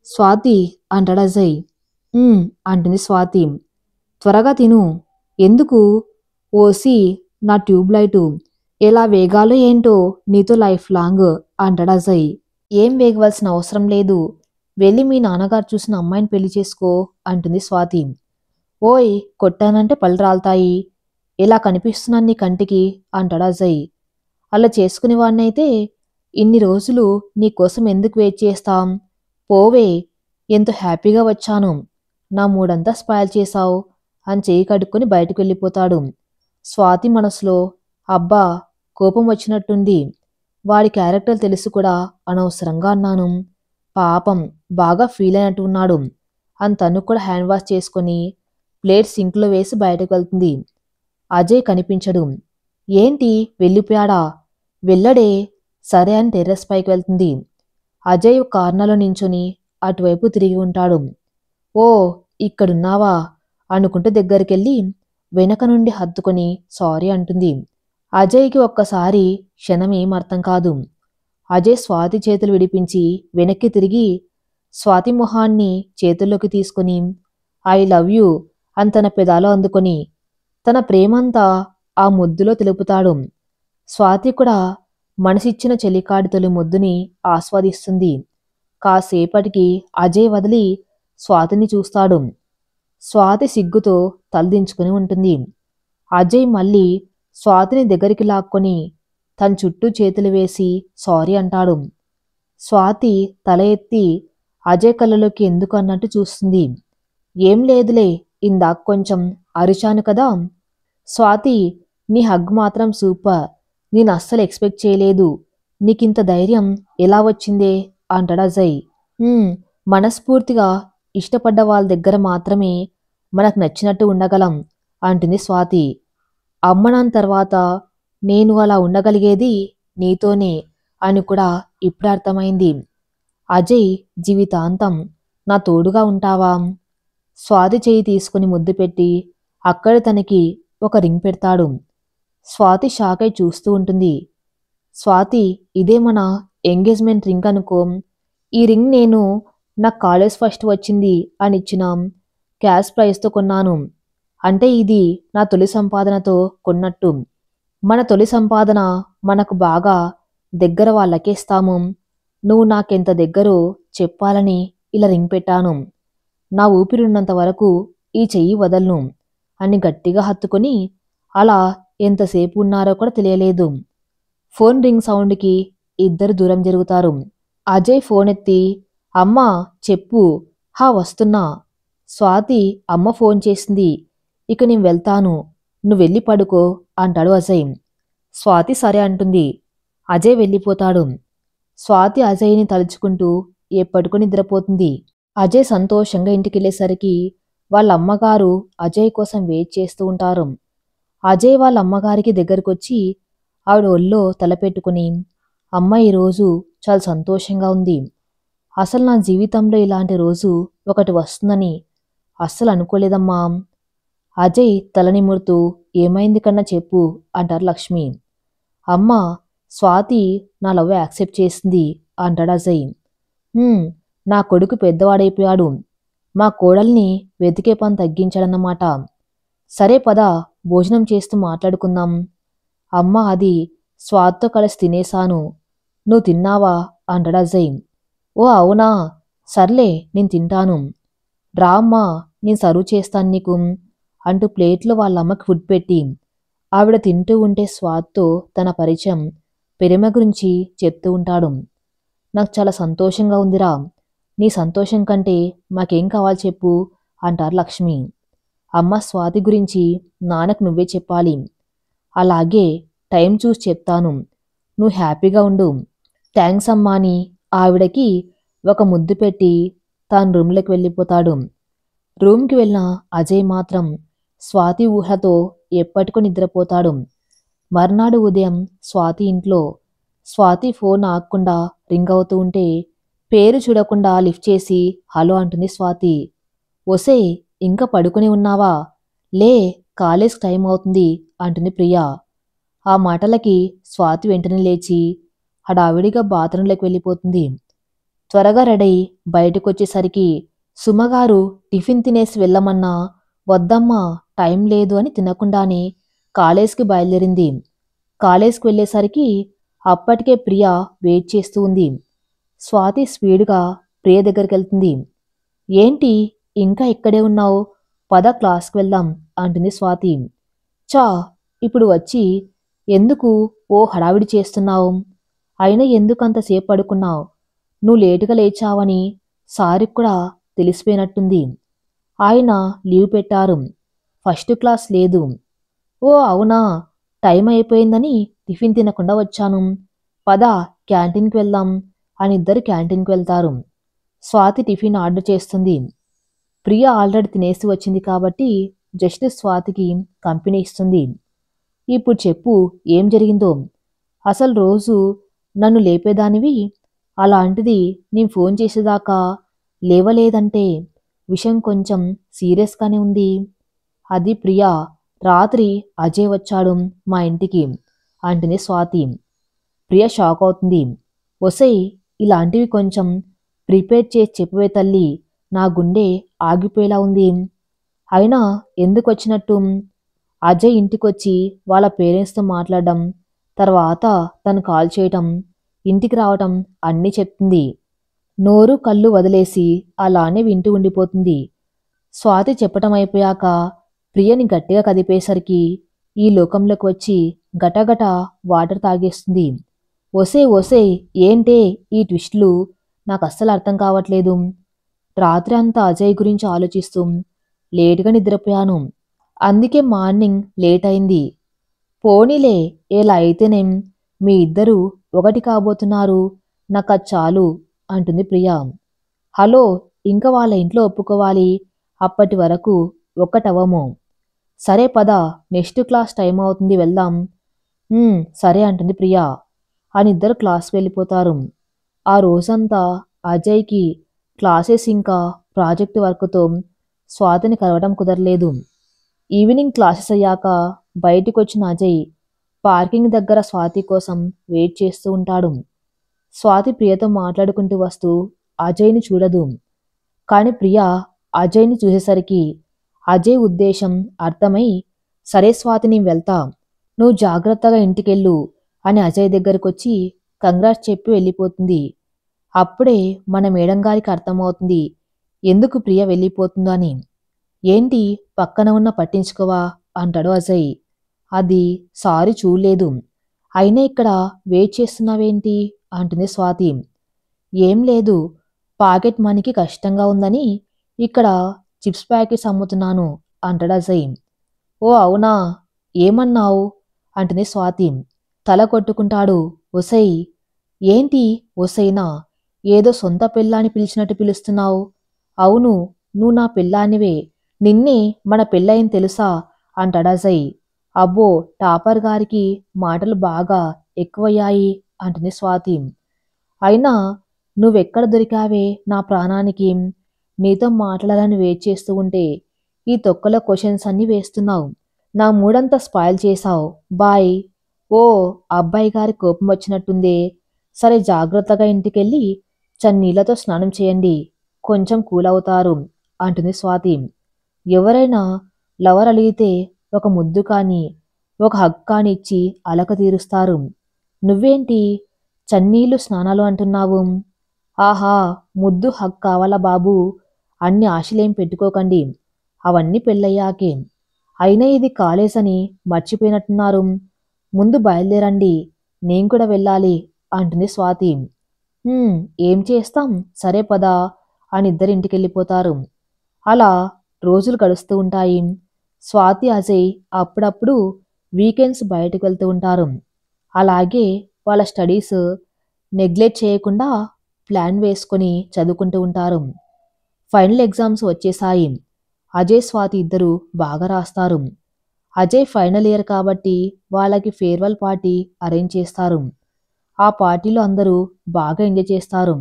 స్వాతి అంటాడు అజయ్. అంటుంది స్వాతి. త్వరగా తిను. ఎందుకు? ఓసి నా ట్యూబ్లైటు, ఎలా వేగాలో ఏంటో నీతో లైఫ్ లాంగ్ అంటాడు అజయ్. ఏం వేగవలసిన అవసరం లేదు. వెళ్ళి మీ నాన్నగారు చూసిన అమ్మాయిని పెళ్లి చేసుకో అంటుంది స్వాతి. ఓయ్ కొట్టానంటే పళ్ళు రాల్తాయి. ఎలా కనిపిస్తున్నాను నీ కంటికి అంటాడు అజయ్. అలా చేసుకునేవాడినైతే ఇన్ని రోజులు నీకోసం ఎందుకు వెయిట్ చేస్తాం? పోవే, ఎంతో హ్యాపీగా వచ్చాను. నా మూడంతా స్పాయిల్ చేశావు అని చేయి కడుక్కొని బయటకు వెళ్ళిపోతాడు. స్వాతి మనసులో అబ్బా కోపం వచ్చినట్టుంది. వాడి క్యారెక్టర్ తెలుసు కూడా అనవసరంగా అన్నాను. పాపం బాగా ఫీల్ అయినట్టు ఉన్నాడు అని తను కూడా హ్యాండ్ వాష్ చేసుకొని ప్లేట్ సింక్లో వేసి బయటకు వెళ్తుంది. అజయ్ కనిపించడు. ఏంటి వెళ్ళిపోయాడా? వెళ్ళడే. సరే అని టెర్రస్ పైకి వెళ్తుంది. అజయ్ కార్నర్లో నించుని అటువైపు తిరిగి ఉంటాడు. ఓ ఇక్కడున్నావా అనుకుంటూ దగ్గరికెళ్ళి వెనక నుండి హత్తుకొని సారీ అంటుంది. అజయ్కి ఒక్కసారి క్షణం ఏం అర్థం కాదు. అజయ్ స్వాతి చేతులు విడిపించి వెనక్కి తిరిగి స్వాతి మొహాన్ని చేతుల్లోకి తీసుకుని ఐ లవ్ యూ అని తన పెదాలో అందుకొని తన ప్రేమంతా ఆ ముద్దులో తెలుపుతాడు. స్వాతి కూడా మనసిచ్చిన చెలికాడి తొలి ముద్దుని ఆస్వాదిస్తుంది. కాసేపటికి అజయ్ వదిలి స్వాతిని చూస్తాడు. స్వాతి సిగ్గుతో తలదించుకుని ఉంటుంది. అజయ్ మళ్ళీ స్వాతిని దగ్గరికి లాక్కొని తన చుట్టూ చేతులు వేసి సారీ అంటాడు. స్వాతి తల ఎత్తి అజయ్ కళ్ళలోకి ఎందుకు అన్నట్టు చూస్తుంది. ఏం లేదులే, ఇందాక కొంచెం అరిచాను కదా. స్వాతి నీ హగ్ మాత్రం సూపర్. నేను అస్సలు ఎక్స్పెక్ట్ చేయలేదు. నీకింత ధైర్యం ఎలా వచ్చిందే అంటాడు అజయ్. మనస్ఫూర్తిగా ఇష్టపడ్డ వాళ్ళ దగ్గర మాత్రమే మనకు నచ్చినట్టు ఉండగలం అంటుంది స్వాతి. అమ్మనాన్న తర్వాత నేను అలా ఉండగలిగేది నీతోనే అని కూడా ఇప్పుడు అర్థమైంది. అజయ్ జీవితాంతం నా తోడుగా ఉంటావా? స్వాతి చేయి తీసుకుని ముద్దు పెట్టి అక్కడ తనకి ఒక రింగ్ పెడతాడు. స్వాతి షాక్ అయి చూస్తూ ఉంటుంది. స్వాతి ఇదే మన ఎంగేజ్మెంట్ రింగ్ అనుకో. ఈ రింగ్ నేను నా కాలేజ్ ఫస్ట్ వచ్చింది అని ఇచ్చిన క్యాష్ ప్రైజ్తో కొన్నాను. అంటే ఇది నా తొలి సంపాదనతో కొన్నట్టు. మన తొలి సంపాదన మనకు బాగా దగ్గర వాళ్ళకేస్తాము. నువ్వు నాకెంత దగ్గరో చెప్పాలని ఇలా రింగ్ పెట్టాను. నా ఊపిరిన్నంత వరకు ఈ చెయ్యి వదలను అని గట్టిగా హత్తుకొని అలా ఎంతసేపు ఉన్నారో కూడా తెలియలేదు. ఫోన్ రింగ్ సౌండ్కి ఇద్దరు దూరం జరుగుతారు. అజయ్ ఫోన్ ఎత్తి అమ్మా చెప్పు, హా వస్తున్నా. స్వాతి అమ్మ ఫోన్ చేసింది. ఇక నేను వెళ్తాను. నువ్వెళ్ళి పడుకో అంటాడు అజయ్. స్వాతి సరే అంటుంది. అజయ్ వెళ్ళిపోతాడు. స్వాతి అజయ్ని తలుచుకుంటూ ఎప్పటికో నిద్రపోతుంది. అజయ్ సంతోషంగా ఇంటికెళ్ళేసరికి వాళ్ళ అమ్మగారు అజయ్ కోసం వెయిట్ చేస్తూ ఉంటారు. అజయ్ వాళ్ళ అమ్మగారికి దగ్గరకొచ్చి ఆవిడ ఒళ్ళో తలపెట్టుకుని, అమ్మ ఈరోజు చాలా సంతోషంగా ఉంది. అసలు నా జీవితంలో ఇలాంటి రోజు ఒకటి వస్తుందని అస్సలు అనుకోలేదమ్మా. అజయ్ తల నిమురుతూ ఏమైంది కన్నా చెప్పు అంటారు లక్ష్మి. అమ్మ, స్వాతి నా లవ్ యాక్సెప్ట్ చేసింది అంటాడు అజయ్. నా కొడుకు పెద్దవాడైపోయాడు. మా కోడల్ని వెతికే పని తగ్గించాడన్నమాట. సరే పద, భోజనం చేస్తూ మాట్లాడుకుందాం. అమ్మ అది స్వాతితో కలిసి తినేశాను. నువ్వు తిన్నావా అంటాడు అజయ్. ఓ అవునా, సర్లే నేను తింటాను. రా అమ్మా, నేను సర్వ్ చేస్తాను నీకు అంటూ ప్లేట్లో వాళ్ళ అమ్మకి ఫుడ్ పెట్టి ఆవిడ తింటూ ఉంటే స్వాతితో తన పరిచయం పెరిమ గురించి చెప్తూ ఉంటాడు. నాకు చాలా సంతోషంగా ఉందిరా. నీ సంతోషం కంటే మాకేం కావాలి చెప్పు అంటారు లక్ష్మి. అమ్మ స్వాతి గురించి నాన్నకు నువ్వే చెప్పాలి. అలాగే టైం చూసి చెప్తాను. నువ్వు హ్యాపీగా ఉండు. థ్యాంక్స్ అమ్మా అని ఆవిడకి ఒక ముద్దు పెట్టి తాను రూమ్లోకి వెళ్ళిపోతాడు. రూమ్కి వెళ్ళిన అజయ్ మాత్రం స్వాతి ఊహతో ఎప్పటికో నిద్రపోతాడు. మర్నాడు ఉదయం స్వాతి ఇంట్లో స్వాతి ఫోన్ ఆగకుండా రింగ్ అవుతూ ఉంటే పేరు చూడకుండా లిఫ్ట్ చేసి హలో అంటుంది స్వాతి. ఒసే, ఇంకా పడుకుని ఉన్నావా? లే, కాలేజ్ టైం అవుతుంది అంటుంది ప్రియా. ఆ మాటలకి స్వాతి వెంటనే లేచి హడావిడిగా బాత్రూంలోకి వెళ్ళిపోతుంది. త్వరగా రెడీ బయటకొచ్చేసరికి సుమగారు టిఫిన్ తినేసి వెళ్ళమన్నా వద్దమ్మా టైం లేదు అని తినకుండానే కాలేజ్కి బయలుదేరింది. కాలేజ్కి వెళ్ళేసరికి అప్పటికే ప్రియా వెయిట్ చేస్తూ ఉంది. స్వాతి స్పీడ్గా ప్రియ దగ్గరికి వెళ్తుంది. ఏంటి ఇంకా ఇక్కడే ఉన్నావు? పద క్లాస్కి వెళ్దాం అంటుంది స్వాతి. చా, ఇప్పుడు వచ్చి ఎందుకు ఓ హడావిడి చేస్తున్నావు? అయినా ఎందుకు అంతసేపు పడుకున్నావు? నువ్వు లేటుగా లేచావని సారికి కూడా తెలిసిపోయినట్టుంది. ఆయన లీవ్ పెట్టారు. ఫస్ట్ క్లాస్ లేదు. ఓ అవునా, టైం అయిపోయిందని టిఫిన్ తినకుండా వచ్చాను. పద క్యాంటీన్కి వెళ్దాం అని ఇద్దరు క్యాంటీన్కి వెళ్తారు. స్వాతి టిఫిన్ ఆర్డర్ చేస్తుంది. ప్రియ ఆల్రెడీ తినేసి వచ్చింది కాబట్టి జస్ట్ స్వాతికి కంపెనీ ఇస్తుంది. ఇప్పుడు చెప్పు ఏం జరిగిందో. అసలు రోజు నన్ను లేపేదానివి, అలాంటిది నేను ఫోన్ చేసేదాకా లేవలేదంటే విషయం కొంచెం సీరియస్గానే ఉంది. అది ప్రియా, రాత్రి అజయ్ వచ్చాడు మా ఇంటికి అంటుంది స్వాతి. ప్రియ షాక్ అవుతుంది. ఒసై, ఇలాంటివి కొంచెం ప్రిపేర్ చేసి చెప్పవే తల్లి, నా గుండె ఆగిపోయేలా ఉంది. అయినా ఎందుకు వచ్చినట్టు? అజయ్ ఇంటికొచ్చి వాళ్ళ పేరెంట్స్తో మాట్లాడడం, తర్వాత తను కాల్ చేయటం, ఇంటికి రావటం అన్నీ చెప్తుంది. నోరు కళ్ళు వదిలేసి అలానే వింటూ ఉండిపోతుంది. స్వాతి చెప్పటం అయిపోయాక ప్రియని గట్టిగా కదిపేసరికి ఈ లోకంలోకి వచ్చి గటగట వాటర్ తాగేస్తుంది. ఒసే ఒసే, ఏంటే ఈ ట్విస్టులు? నాకు అస్సలు అర్థం కావట్లేదు. రాత్రి అంతా అజయ్ గురించి ఆలోచిస్తూ లేటుగా నిద్రపోయాను. అందుకే మార్నింగ్ లేట్ అయింది. పోనీలే, ఎలా అయితేనేం మీ ఇద్దరూ ఒకటి కాబోతున్నారు. నాకు అది చాలు అంటుంది ప్రియా. హలో, ఇంకా వాళ్ళ ఇంట్లో ఒప్పుకోవాలి. అప్పటి వరకు ఒక్కటవ్వము. సరే పద, నెక్స్ట్ క్లాస్ టైం అవుతుంది వెళ్దాం. సరే అంటుంది ప్రియా. అని ఇద్దరు క్లాస్కి వెళ్ళిపోతారు. ఆ రోజంతా అజయ్కి క్లాసెస్ ఇంకా ప్రాజెక్టు వర్క్తో స్వాతిని కలవడం కుదరలేదు. ఈవినింగ్ క్లాసెస్ అయ్యాక బయటికి వచ్చిన అజయ్ పార్కింగ్ దగ్గర స్వాతి కోసం వెయిట్ చేస్తూ ఉంటాడు. స్వాతి ప్రియతో మాట్లాడుకుంటూ వస్తూ అజయ్ని చూడదు. కానీ ప్రియ అజయ్ని చూసేసరికి అజయ్ ఉద్దేశం అర్థమై, సరే స్వాతి నేను వెళ్తా, నువ్వు జాగ్రత్తగా ఇంటికెళ్ళు అని అజయ్ దగ్గరకొచ్చి కంగ్రాట్స్ చెప్పి వెళ్ళిపోతుంది. అప్పుడే మన మేడం గారికి అర్థమవుతుంది ఎందుకు ప్రియ వెళ్ళిపోతుందో అని. ఏంటి పక్కన ఉన్న పట్టించుకోవా అంటాడు అజయ్. అది సారీ చూడలేదు. అయినా ఇక్కడ వెయిట్ చేస్తున్నావేంటి అంటుంది స్వాతి. ఏం లేదు, పాకెట్ మనీకి కష్టంగా ఉందని ఇక్కడ చిప్స్ ప్యాకెట్స్ అమ్ముతున్నాను అంటాడు అజయ్. ఓ అవునా, ఏమన్నావు అంటుంది స్వాతి. తల కొట్టుకుంటాడు. ఒసై, ఏంటి ఒసైనా, ఏదో సొంత పిల్లాని పిలిచినట్టు పిలుస్తున్నావు? అవును, నువ్వు నా పిల్లానివే, నిన్నే మన పెళ్ళయింది తెలుసా అంటాడు అజయ్. అబ్బో, టాపర్ గారికి మాటలు బాగా ఎక్కువయ్యాయి అంటుంది స్వాతి. అయినా నువ్వెక్కడ దొరికావే నా ప్రాణానికి? నీతో మాట్లాడాలని వెయిట్ చేస్తూ ఉంటే ఈ తొక్కల క్వశ్చన్స్ అన్నీ వేస్తున్నావు. నా మూడంతా స్పాయిల్ చేశావు. బాయ్. ఓ, అబ్బాయి గారి కోపం వచ్చినట్టుందే. సరే, జాగ్రత్తగా ఇంటికెళ్ళి చన్నీళ్లతో స్నానం చేయండి, కొంచెం కూల్ అవుతారు అంటుంది స్వాతి. ఎవరైనా లవర్ అలిగితే ఒక ముద్దు కానీ ఒక హగ్ కానీ ఇచ్చి అలక తీరుస్తారు. నువ్వేంటి చన్నీళ్లు స్నానాలు అంటున్నావు? ఆహా, ముద్దు హగ్ కావాలా బాబూ? అన్ని ఆశలేం పెట్టుకోకండి, అవన్నీ పెళ్ళయ్యాకే. అయినా ఇది కాలేజ్ అని మర్చిపోయినట్టున్నారు. ముందు బయలుదేరండి, నేను కూడా వెళ్ళాలి అంటుంది స్వాతి. ఏం చేస్తాం, సరే పదా అని ఇద్దరు ఇంటికెళ్ళిపోతారు. అలా రోజులు గడుస్తూ ఉంటాయి. స్వాతి అజయ్ అప్పుడప్పుడు వీకెండ్స్ బయటకు వెళ్తూ ఉంటారు. అలాగే వాళ్ళ స్టడీస్ నెగ్లెక్ట్ చేయకుండా ప్లాన్ వేసుకొని చదువుకుంటూ ఉంటారు. ఫైనల్ ఎగ్జామ్స్ వచ్చేసాయి. అజయ్ స్వాతి ఇద్దరు బాగా రాస్తారు. అజయ్ ఫైనల్ ఇయర్ కాబట్టి వాళ్ళకి ఫేర్వెల్ పార్టీ అరేంజ్ చేస్తారు. ఆ పార్టీలో అందరూ బాగా ఎంజాయ్ చేస్తారు.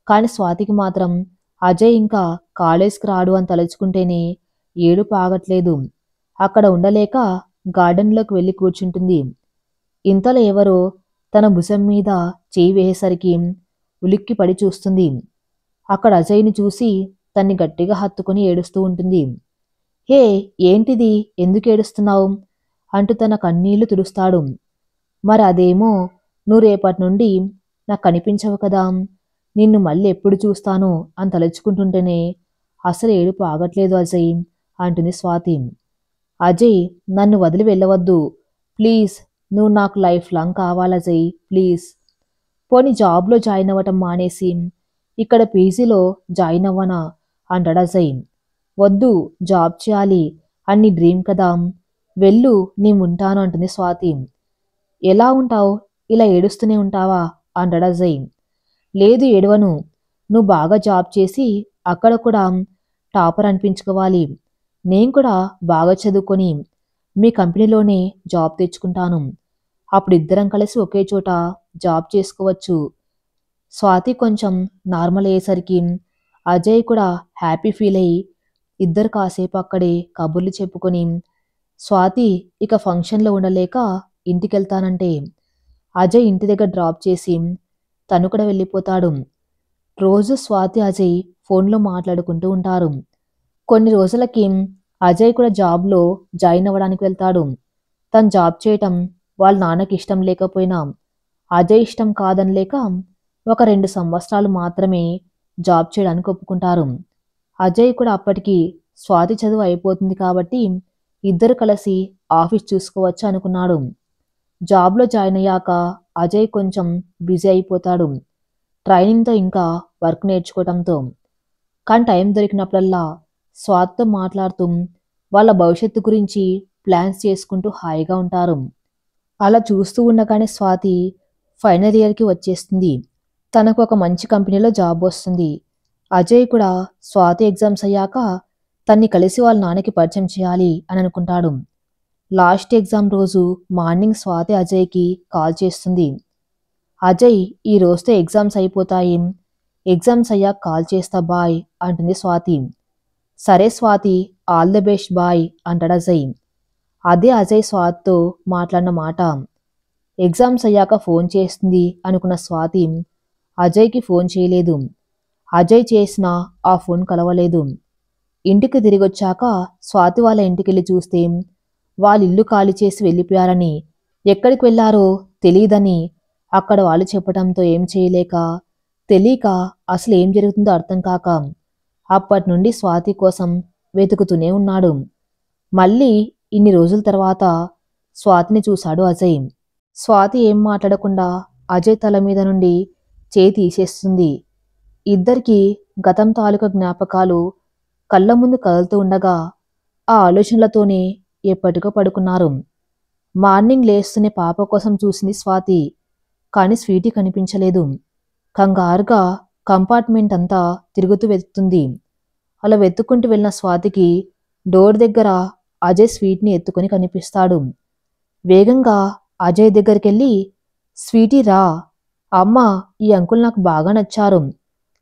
కానీ స్వాతికి మాత్రం అజయ్ ఇంకా కాలేజ్కి రాడు అని తలుచుకుంటేనే ఏడుపు ఆగట్లేదు. అక్కడ ఉండలేక గార్డెన్లోకి వెళ్ళి కూర్చుంటుంది. ఇంతలో ఎవరో తన భుజం మీద చేయి వేసేసరికి ఉలిక్కిపడి చూస్తుంది. అక్కడ అజయ్ని చూసి తన్ని గట్టిగా హత్తుకొని ఏడుస్తూ ఉంటుంది. హే, ఏంటిది, ఎందుకు ఏడుస్తున్నావు అంటూ తన కన్నీళ్లు తుడుస్తాడు. మరి అదేమో, నువ్వు రేపటి నుండి నాకు కనిపించవు కదా, నిన్ను మళ్ళీ ఎప్పుడు చూస్తాను అని తలుచుకుంటుంటేనే అసలు ఏడుపు ఆగట్లేదు అజయ్ అంటుంది స్వాతి. అజయ్, నన్ను వదిలి వెళ్ళవద్దు ప్లీజ్, నువ్వు నాకు లైఫ్ లాంగ్ కావాలి అజయ్, ప్లీజ్. పోనీ జాబ్లో జాయిన్ అవ్వటం మానేసి ఇక్కడ పీజీలో జాయిన్ అవ్వనా అంటాడు అజయ్. వద్దు, జాబ్ చేయాలి అని నీ డ్రీమ్ కదా, వెళ్ళు, ఉంటాను అంటుంది స్వాతి. ఎలా ఉంటావు, ఇలా ఏడుస్తూనే ఉంటావా అంటాడు అజయ్. లేదు, ఏడవను, నువ్వు బాగా జాబ్ చేసి అక్కడ కూడా టాపర్ అనిపించుకోవాలి. నేను కూడా బాగా చదువుకొని మీ కంపెనీలోనే జాబ్ తెచ్చుకుంటాను. అప్పుడు ఇద్దరం కలిసి ఒకే చోట జాబ్ చేసుకోవచ్చు. స్వాతి కొంచెం నార్మల్ అయ్యేసరికి అజయ్ కూడా హ్యాపీ ఫీల్ అయ్యి ఇద్దరు కాసేపు అక్కడే కబుర్లు చెప్పుకొని స్వాతి ఇక ఫంక్షన్లో ఉండలేక ఇంటికెళ్తానంటే అజయ్ ఇంటి దగ్గర డ్రాప్ చేసి తను కూడా వెళ్ళిపోతాడు. రోజు స్వాతి అజయ్ ఫోన్లో మాట్లాడుకుంటూ ఉంటారు. కొన్ని రోజులకి అజయ్ కూడా జాబ్లో జాయిన్ అవ్వడానికి వెళ్తాడు. తను జాబ్ చేయటం వాళ్ళ నాన్నకి ఇష్టం లేకపోయినా అజయ్ ఇష్టం కాదనిలేక ఒక 2 సంవత్సరాలు మాత్రమే జాబ్ చేయడానికి ఒప్పుకుంటారు. అజయ్ కూడా అప్పటికి స్వాతి చదువు అయిపోతుంది కాబట్టి ఇద్దరు కలిసి ఆఫీస్ చూసుకోవచ్చు అనుకున్నాడు. జాబ్లో జాయిన్ అయ్యాక అజయ్ కొంచెం బిజీ అయిపోతాడు, ట్రైనింగ్తో ఇంకా వర్క్ నేర్చుకోవడంతో. కానీ టైం దొరికినప్పుడల్లా స్వాతితో మాట్లాడుతూ వాళ్ళ భవిష్యత్తు గురించి ప్లాన్స్ చేసుకుంటూ హాయిగా ఉంటారు. అలా చూస్తూ ఉండగానే స్వాతి ఫైనల్ ఇయర్కి వచ్చేస్తుంది. తనకు ఒక మంచి కంపెనీలో జాబ్ వస్తుంది. అజయ్ కూడా స్వాతి ఎగ్జామ్స్ అయ్యాక తన్ని కలిసి వాళ్ళ నాన్నకి పరిచయం చేయాలి అని అనుకుంటాడు. లాస్ట్ ఎగ్జామ్ రోజు మార్నింగ్ స్వాతి అజయ్కి కాల్ చేస్తుంది. అజయ్, ఈ రోజుతో ఎగ్జామ్స్ అయిపోతాయి, ఎగ్జామ్స్ అయ్యాక కాల్ చేస్తా బాయ్ అంటుంది స్వాతి. సరే Swathi, all the best bye అంటాడు అజయ్. అదే అజయ్ స్వాతితో మాట్లాడిన మాట. ఎగ్జామ్స్ అయ్యాక ఫోన్ చేస్తుంది అనుకున్న స్వాతి అజయ్కి ఫోన్ చేయలేదు. అజయ్ చేసినా ఆ ఫోన్ కలవలేదు. ఇంటికి తిరిగొచ్చాక స్వాతి వాళ్ళ ఇంటికెళ్ళి చూస్తే వాళ్ళ ఇల్లు ఖాళీ చేసి వెళ్ళిపోయారని, ఎక్కడికి వెళ్లారో తెలియదని అక్కడ వాళ్ళు చెప్పడంతో ఏం చేయలేక, తెలియక, అసలు ఏం జరుగుతుందో అర్థం కాక అప్పటి నుండి స్వాతి కోసం వెతుకుతూనే ఉన్నాడు. మళ్ళీ ఇన్ని రోజుల తర్వాత స్వాతిని చూశాడు అజయ్. స్వాతి ఏం మాట్లాడకుండా అజయ్ తల మీద నుండి చేయి తీసేస్తుంది. ఇద్దరికీ గతం తాలూకా జ్ఞాపకాలు కళ్ళ ముందు కదులుతూ ఉండగా ఆ ఆలోచనలతోనే ఎప్పటికో పడుకున్నారు. మార్నింగ్ లేస్తూనే పాప కోసం చూసింది స్వాతి. కాని స్వీటీ కనిపించలేదు. కంగారుగా కంపార్ట్మెంట్ అంతా తిరుగుతూ వెతుకుతుంది. అలా వెతుక్కుంటూ వెళ్ళిన స్వాతికి డోర్ దగ్గర అజయ్ స్వీట్ని ఎత్తుకొని కనిపిస్తాడు. వేగంగా అజయ్ దగ్గరికెళ్ళి, స్వీటీ రా, అమ్మ ఈ అంకుల్ నాకు బాగా నచ్చారు,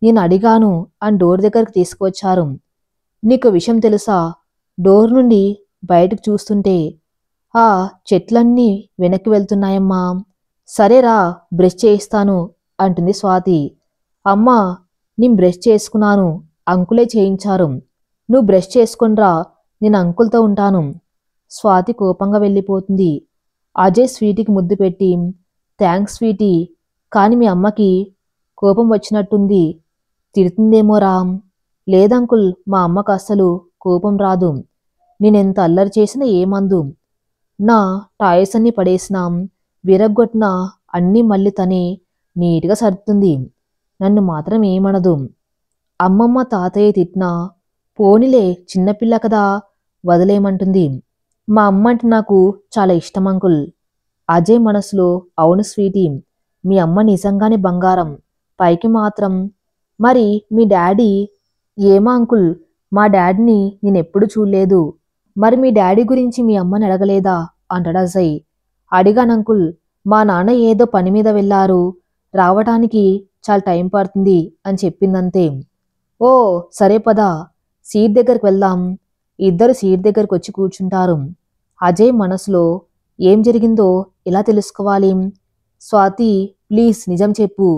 నేను అడిగాను అని డోర్ దగ్గరికి తీసుకువచ్చారు. నీకు విషయం తెలుసా? డోర్ నుండి బయటకు చూస్తుంటే ఆ చెట్లన్నీ వెనక్కి వెళ్తున్నాయమ్మా. సరేరా బ్రష్ చేయిస్తాను అంటుంది స్వాతి. అమ్మా నేను బ్రష్ చేసుకున్నాను, అంకులే చేయించారు, నువ్వు బ్రష్ చేసుకొనిరా, నేను అంకుల్తో ఉంటాను. స్వాతి కోపంగా వెళ్ళిపోతుంది. అజయ్ స్వీటీకి ముద్దు పెట్టి, థ్యాంక్స్ స్వీటీ, కాని మీ అమ్మకి కోపం వచ్చినట్టుంది, తిడుతుందేమో రామ్. లేదంకుల్, మా అమ్మకు అస్సలు కోపం రాదు, నేనెంత అల్లరి చేసినా ఏమందు. నా టాయ్స్ అన్నీ పడేసినాం, విరగ్గొట్టిన అన్నీ మళ్ళీ తనే నీట్గా సర్దుతుంది, నన్ను మాత్రం ఏమనదు. అమ్మమ్మ తాతయ్య తిట్టినా పోనీలే చిన్నపిల్ల కదా వదిలేయమంటుంది. మా అమ్మ అంటే నాకు చాలా ఇష్టం అంకుల్. అజయ్ మనసులో, అవును స్వీటీ, మీ అమ్మ నిజంగానే బంగారం, పైకి మాత్రం. మరి మీ డాడీ? ఏమా అంకుల్, మా డాడీని నేనెప్పుడు చూడలేదు. మరి మీ డాడీ గురించి మీ అమ్మని అడగలేదా అంటాడు అజయ్. అడిగానంకుల్, మా నాన్న ఏదో పని మీద వెళ్ళారు, రావటానికి చాలా టైం పడుతుంది అని చెప్పిందంతే. ఓ సరే పదా, సీట్ దగ్గరికి వెళ్దాం. ఇద్దరు సీట్ దగ్గరికి వచ్చి కూర్చుంటారు. అజయ్ మనసులో, ఏం జరిగిందో ఎలా తెలుసుకోవాలి? స్వాతి ప్లీజ్ నిజం చెప్పు,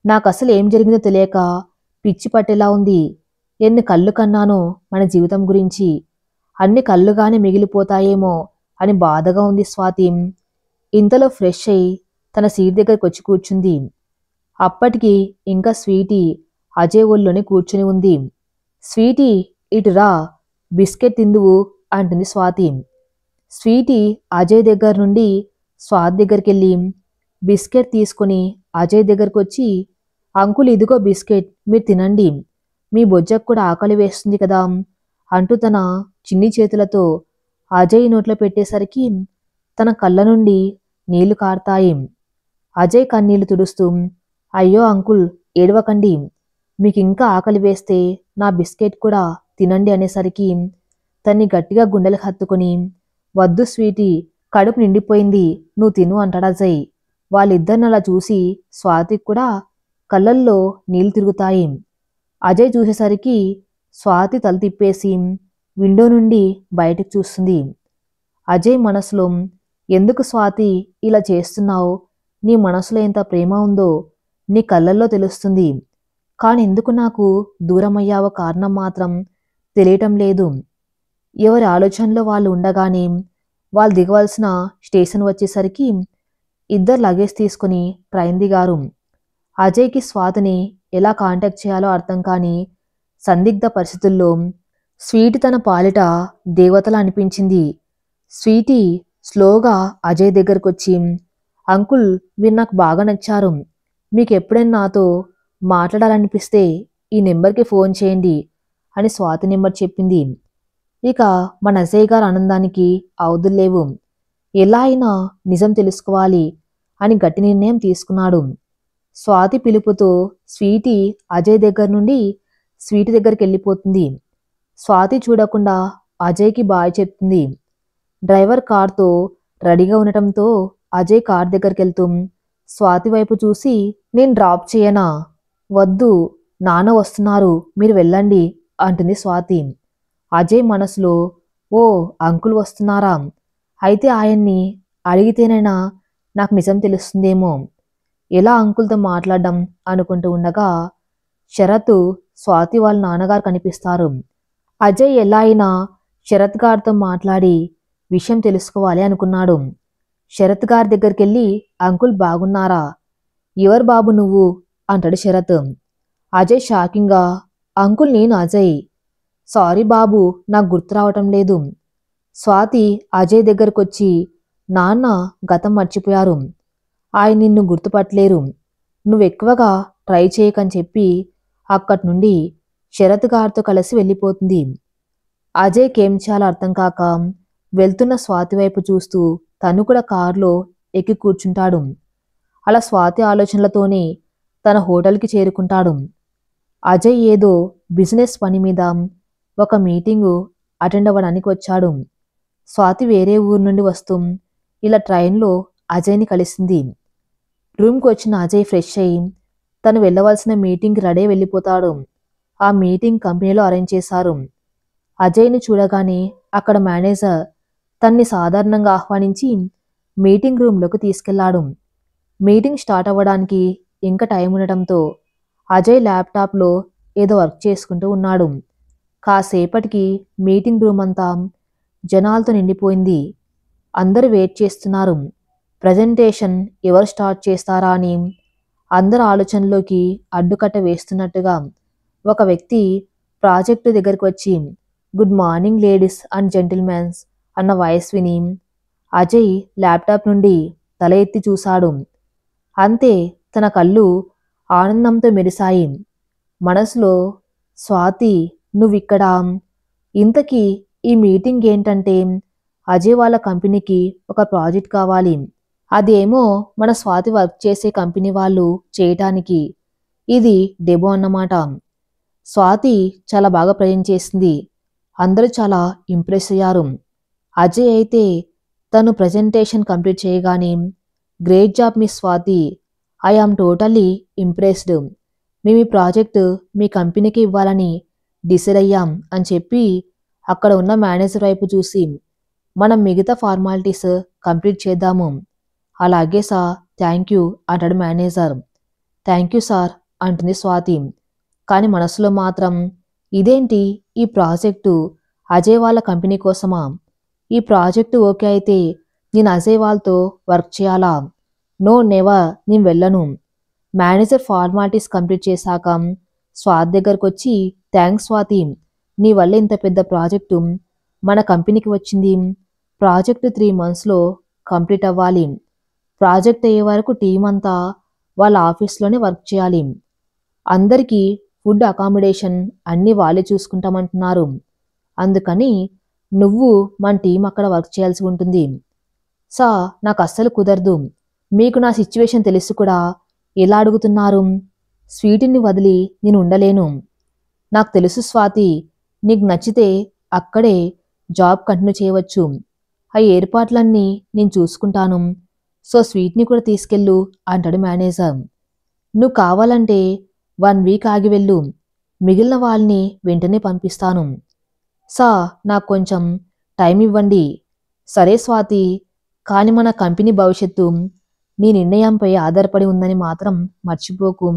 నాకు అసలు ఏం జరిగిందో తెలియక పిచ్చి పట్టేలా ఉంది. ఎన్ని కళ్ళు కన్నానో మన జీవితం గురించి, అన్ని కళ్ళుగానే మిగిలిపోతాయేమో అని బాధగా ఉంది స్వాతి. ఇంతలో ఫ్రెష్ అయి తన సీట్ దగ్గరికి వచ్చి కూర్చుంది. అప్పటికి ఇంకా స్వీటీ అజయ్ ఒళ్ళోనే కూర్చుని ఉంది. స్వీటీ ఇటురా, బిస్కెట్ తిందువు అంటుంది స్వాతి. స్వీటీ అజయ్ దగ్గర నుండి స్వాతి దగ్గరికి వెళ్ళి బిస్కెట్ తీసుకుని అజయ్ దగ్గరకు వచ్చి, అంకుల్ ఇదిగో బిస్కెట్, మీరు తినండి, మీ బొజ్జకు కూడా ఆకలి వేస్తుంది కదా అంటూ తన చిన్ని చేతులతో అజయ్ నోట్లో పెట్టేసరికి తన కళ్ళ నుండి నీళ్లు కారుతాయి. అజయ్ కన్నీళ్లు తుడుస్తూ, అయ్యో అంకుల్ ఏడవకండి, మీకింకా ఆకలి వేస్తే నా బిస్కెట్ కూడా తినండి అనేసరికి తన్ని గట్టిగా గుండెలకు హత్తుకొని, వద్దు స్వీటీ, కడుపు నిండిపోయింది, నువ్వు తిను అంటాడు అజయ్. వాళ్ళిద్దరిని అలా చూసి స్వాతికి కూడా కళ్ళల్లో నీళ్లు తిరుగుతాయి. అజయ్ చూసేసరికి స్వాతి తల తిప్పేసి విండో నుండి బయటకు చూస్తుంది. అజయ్ మనసులో, ఎందుకు స్వాతి ఇలా చేస్తున్నావు? నీ మనసులో ఎంత ప్రేమ ఉందో నీ కళ్ళల్లో తెలుస్తుంది, కాని ఎందుకు నాకు దూరమయ్యావో కారణం మాత్రం తెలియటం లేదు. ఎవరి ఆలోచనలో వాళ్ళు ఉండగానే వాళ్ళు దిగవలసిన స్టేషన్ వచ్చేసరికి ఇద్దరు లగేజ్ తీసుకుని ట్రైన్ దిగారు. అజయ్కి స్వాతిని ఎలా కాంటాక్ట్ చేయాలో అర్థం కాని సందిగ్ధ పరిస్థితుల్లో స్వీటీ తన పాలిట దేవతలా అనిపించింది. స్వీటీ స్లోగా అజయ్ దగ్గరకు వచ్చి, అంకుల్ మీరు నాకు బాగా నచ్చారు, మీకు ఎప్పుడైనా నాతో మాట్లాడాలనిపిస్తే ఈ నెంబర్కి ఫోన్ చేయండి అని స్వాతి నెంబర్ చెప్పింది. ఇక మన అజయ్ గారు ఆనందానికి అవధుల్లేవు. ఎలా అయినా నిజం తెలుసుకోవాలి అని గట్టి నిర్ణయం తీసుకున్నాడు. స్వాతి పిలుపుతో స్వీటీ అజయ్ దగ్గర నుండి స్వీటీ దగ్గరికి వెళ్ళిపోతుంది. స్వాతి చూడకుండా అజయ్కి బాయ్ చెప్తుంది. డ్రైవర్ కార్తో రెడీగా ఉండటంతో అజయ్ కార్ దగ్గరికి వెళ్తూ స్వాతి వైపు చూసి, నేను డ్రాప్ చేయనా? వద్దు, నాన్న వస్తున్నారు, మీరు వెళ్ళండి అంటుంది స్వాతి. అజయ్ మనసులో, ఓ అంకుల్ వస్తున్నారా, అయితే ఆయన్ని అడిగితేనైనా నాకు నిజం తెలుస్తుందేమో, ఎలా అంకుల్తో మాట్లాడడం అనుకుంటూ ఉండగా శరత్, స్వాతి వాళ్ళ నాన్నగారు కనిపిస్తారు. అజయ్ ఎలా అయినా శరత్ గారితో మాట్లాడి విషయం తెలుసుకోవాలి అనుకున్నాడు. శరత్ గారి దగ్గరికి వెళ్ళి, అంకుల్ బాగున్నారా? ఎవరు బాబు నువ్వు అంటాడు శరత్. అజయ్ షాకింగ్గా, అంకుల్ నేను అజయ్. సారీ బాబు, నాకు గుర్తు రావటం లేదు. స్వాతి అజయ్ దగ్గరకొచ్చి, నాన్న గతం మర్చిపోయారు, ఆయన నిన్ను గుర్తుపట్టలేరు, నువ్వెక్కువగా ట్రై చేయకని చెప్పి అక్కడి నుండి శరత్ గారితో కలిసి వెళ్ళిపోతుంది. అజయ్‌కేం చేయాలో అర్థం కాక వెళ్తున్న స్వాతి వైపు చూస్తూ తను కూడా కారులో ఎక్కి కూర్చుంటాడు. అలా స్వాతి ఆలోచనలతోనే తన హోటల్‌కి చేరుకుంటాడు. అజయ్ ఏదో బిజినెస్ పని మీద ఒక మీటింగు అటెండ్ అవ్వడానికి వచ్చాడు. స్వాతి వేరే ఊరు నుండి వస్తూ ఇలా ట్రైన్‌లో అజయ్‌ని కలిసింది. రూమ్‌కి వచ్చిన అజయ్ ఫ్రెష్ అయ్యి తను వెళ్ళవలసిన మీటింగ్‌కి రెడీ అయి వెళ్ళిపోతాడు. ఆ మీటింగ్ కంపెనీలో అరేంజ్ చేశారు. అజయ్‌ని చూడగానే అక్కడ మేనేజర్ తన్ని సాధారణంగా ఆహ్వానించి మీటింగ్ రూమ్‌లోకి తీసుకెళ్లాడు. మీటింగ్ స్టార్ట్ అవ్వడానికి ఇంకా టైం ఉండటంతో అజయ్ ల్యాప్‌టాప్‌లో ఏదో వర్క్ చేసుకుంటూ ఉన్నాడు. కాసేపటికి మీటింగ్ రూమ్ అంతా జనాలతో నిండిపోయింది. అందరూ వెయిట్ చేస్తున్నారు. ప్రెజెంటేషన్ ఎవరు స్టార్ట్ చేస్తారా అని అందరి ఆలోచనలోకి అడ్డుకట్ట వేస్తున్నట్టుగా ఒక వ్యక్తి ప్రాజెక్టు దగ్గరికి వచ్చి good morning ladies and gentlemen's అన్న వాయిస్ విని అజయ్ ల్యాప్టాప్ నుండి తల ఎత్తి చూశాడు. అంతే తన కళ్ళు ఆనందంతో మెరిశాయి. మనసులో స్వాతి నువ్విక్కడ, ఇంతకీ ఈ మీటింగ్ ఏంటంటే అజయ్ వాళ్ళ కంపెనీకి ఒక ప్రాజెక్ట్ కావాలి. అదేమో మన స్వాతి వర్క్ చేసే కంపెనీ వాళ్ళు చేయటానికి. ఇది డెమో అన్నమాట. స్వాతి చాలా బాగా ప్రజెంట్ చేసింది. అందరూ చాలా ఇంప్రెస్ అయ్యారు. అజయ్ అయితే తను ప్రెజెంటేషన్ కంప్లీట్ చేయగానే great job miss Swathi, I am totally impressed. మేము ఈ ప్రాజెక్టు మీ కంపెనీకి ఇవ్వాలని డిసైడ్ అయ్యాం అని చెప్పి అక్కడ ఉన్న మేనేజర్ వైపు చూసి మనం మిగతా ఫార్మాలిటీస్ కంప్లీట్ చేద్దాము. అలాగే సార్, థ్యాంక్ యూ అంటాడు మేనేజర్. థ్యాంక్ యూ సార్ అంటుంది స్వాతి. కానీ మనసులో మాత్రం ఇదేంటి, ఈ ప్రాజెక్టు అజయ్ వాళ్ళ కంపెనీ కోసమా? ఈ ప్రాజెక్టు ఓకే అయితే నేను అజయ్ వాళ్ళతో వర్క్ చేయాలా? నో నెవర్, నేను వెళ్ళను. మేనేజర్ ఫార్మాలిటీస్ కంప్లీట్ చేశాక స్వాతి దగ్గరకు వచ్చి థ్యాంక్స్ స్వాతి, నీ వల్ల ఇంత పెద్ద ప్రాజెక్టు మన కంపెనీకి వచ్చింది. ప్రాజెక్టు 3 monthsలో కంప్లీట్ అవ్వాలి. ప్రాజెక్ట్ అయ్యే వరకు టీం అంతా వాళ్ళ ఆఫీస్లోనే వర్క్ చేయాలి. అందరికీ ఫుడ్ అకామిడేషన్ అన్నీ వాళ్ళే చూసుకుంటామంటున్నారు. అందుకని నువ్వు మన టీం అక్కడ వర్క్ చేయాల్సి ఉంటుంది. సార్, నాకు అస్సలు కుదరదు. మీకు నా సిచ్యువేషన్ తెలిసి కూడా ఎలా అడుగుతున్నారు? స్వీటీని వదిలి నేను ఉండలేను. నాకు తెలుసు స్వాతి, నీకు నచ్చితే అక్కడే జాబ్ కంటిన్యూ చేయవచ్చు. ఆ ఏర్పాట్లన్నీ నేను చూసుకుంటాను. సో స్వీట్ని కూడా తీసుకెళ్ళు అంటాడు మేనేజర్. నువ్వు కావాలంటే 1 వీక్ ఆగి వెళ్ళు. మిగిలిన వాళ్ళని వెంటనే పంపిస్తాను. సార్, నాకు కొంచెం టైం ఇవ్వండి. సరే స్వాతి, కానీ మన కంపెనీ భవిష్యత్తు నీ నిర్ణయంపై ఆధారపడి ఉందని మాత్రం మర్చిపోకు.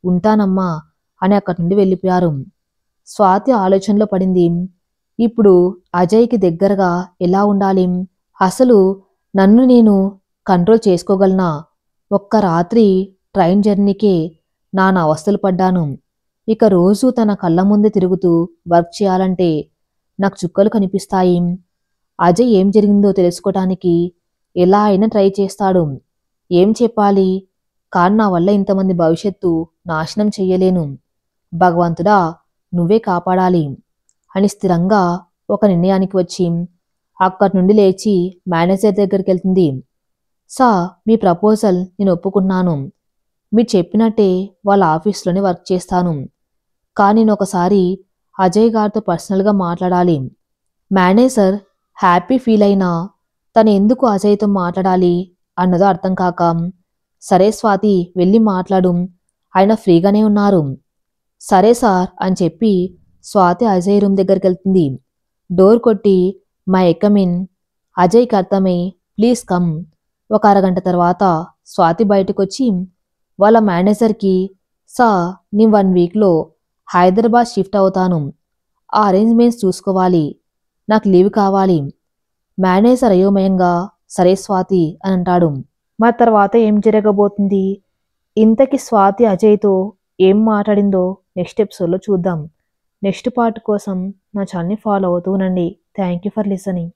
ఉంటానమ్మా అని అక్కడి నుండి వెళ్ళిపోయారు. స్వాతి ఆలోచనలో పడింది. ఇప్పుడు అజయ్కి దగ్గరగా ఎలా ఉండాలి? అసలు నన్ను నేను కంట్రోల్ చేసుకోగలనా? ఒక్క రాత్రి ట్రైన్ జర్నీకే నానా అవస్థలు పడ్డాను. ఇక రోజు తన కళ్ళ ముందే తిరుగుతూ వర్క్ చేయాలంటే నాకు చుక్కలు కనిపిస్తాయి. అజయ్ ఏం జరిగిందో తెలుసుకోవటానికి ఎలా అయినా ట్రై చేస్తాడు. ఏం చెప్పాలి? కానీ నా వల్ల ఇంతమంది భవిష్యత్తు నాశనం చెయ్యలేను. భగవంతుడా, నువ్వే కాపాడాలి అని స్థిరంగా ఒక నిర్ణయానికి వచ్చి అక్కడి నుండి లేచి మేనేజర్ దగ్గరికి వెళ్తుంది. సార్, మీ ప్రపోజల్ నేను ఒప్పుకున్నాను. మీరు చెప్పినట్టే వాళ్ళ ఆఫీస్లోనే వర్క్ చేస్తాను. కానీ నేను ఒకసారి అజయ్ గారితో పర్సనల్గా మాట్లాడాలి. మేనేజర్ హ్యాపీ ఫీల్ అయినా తను ఎందుకు అజయ్తో మాట్లాడాలి అన్నదో అర్థం కాక, సరే స్వాతి, వెళ్ళి మాట్లాడు, ఆయన ఫ్రీగానే ఉన్నారు. సరే సార్ అని చెప్పి స్వాతి అజయ్ రూమ్ దగ్గరికి వెళ్తుంది. డోర్ కొట్టి మై కమిన్. అజయ్కి అర్థమై ప్లీజ్ కమ్. ఒక అరగంట తర్వాత స్వాతి బయటకొచ్చి వాళ్ళ మేనేజర్కి, సార్, నేను 1 వీక్లో హైదరాబాద్ షిఫ్ట్ అవుతాను. ఆ అరేంజ్మెంట్స్ చూసుకోవాలి. నాకు లీవ్ కావాలి. మేనేజర్ అయోమయంగా సరే స్వాతి అని అంటాడు. మరి తర్వాత ఏం జరగబోతుంది? ఇంతకీ స్వాతి అజయ్తో ఏం మాట్లాడిందో నెక్స్ట్ ఎపిసోడ్లో చూద్దాం. నెక్స్ట్ పార్ట్ కోసం నా ఛానల్ని ఫాలో అవుతూ ఉండండి. Thank you for listening.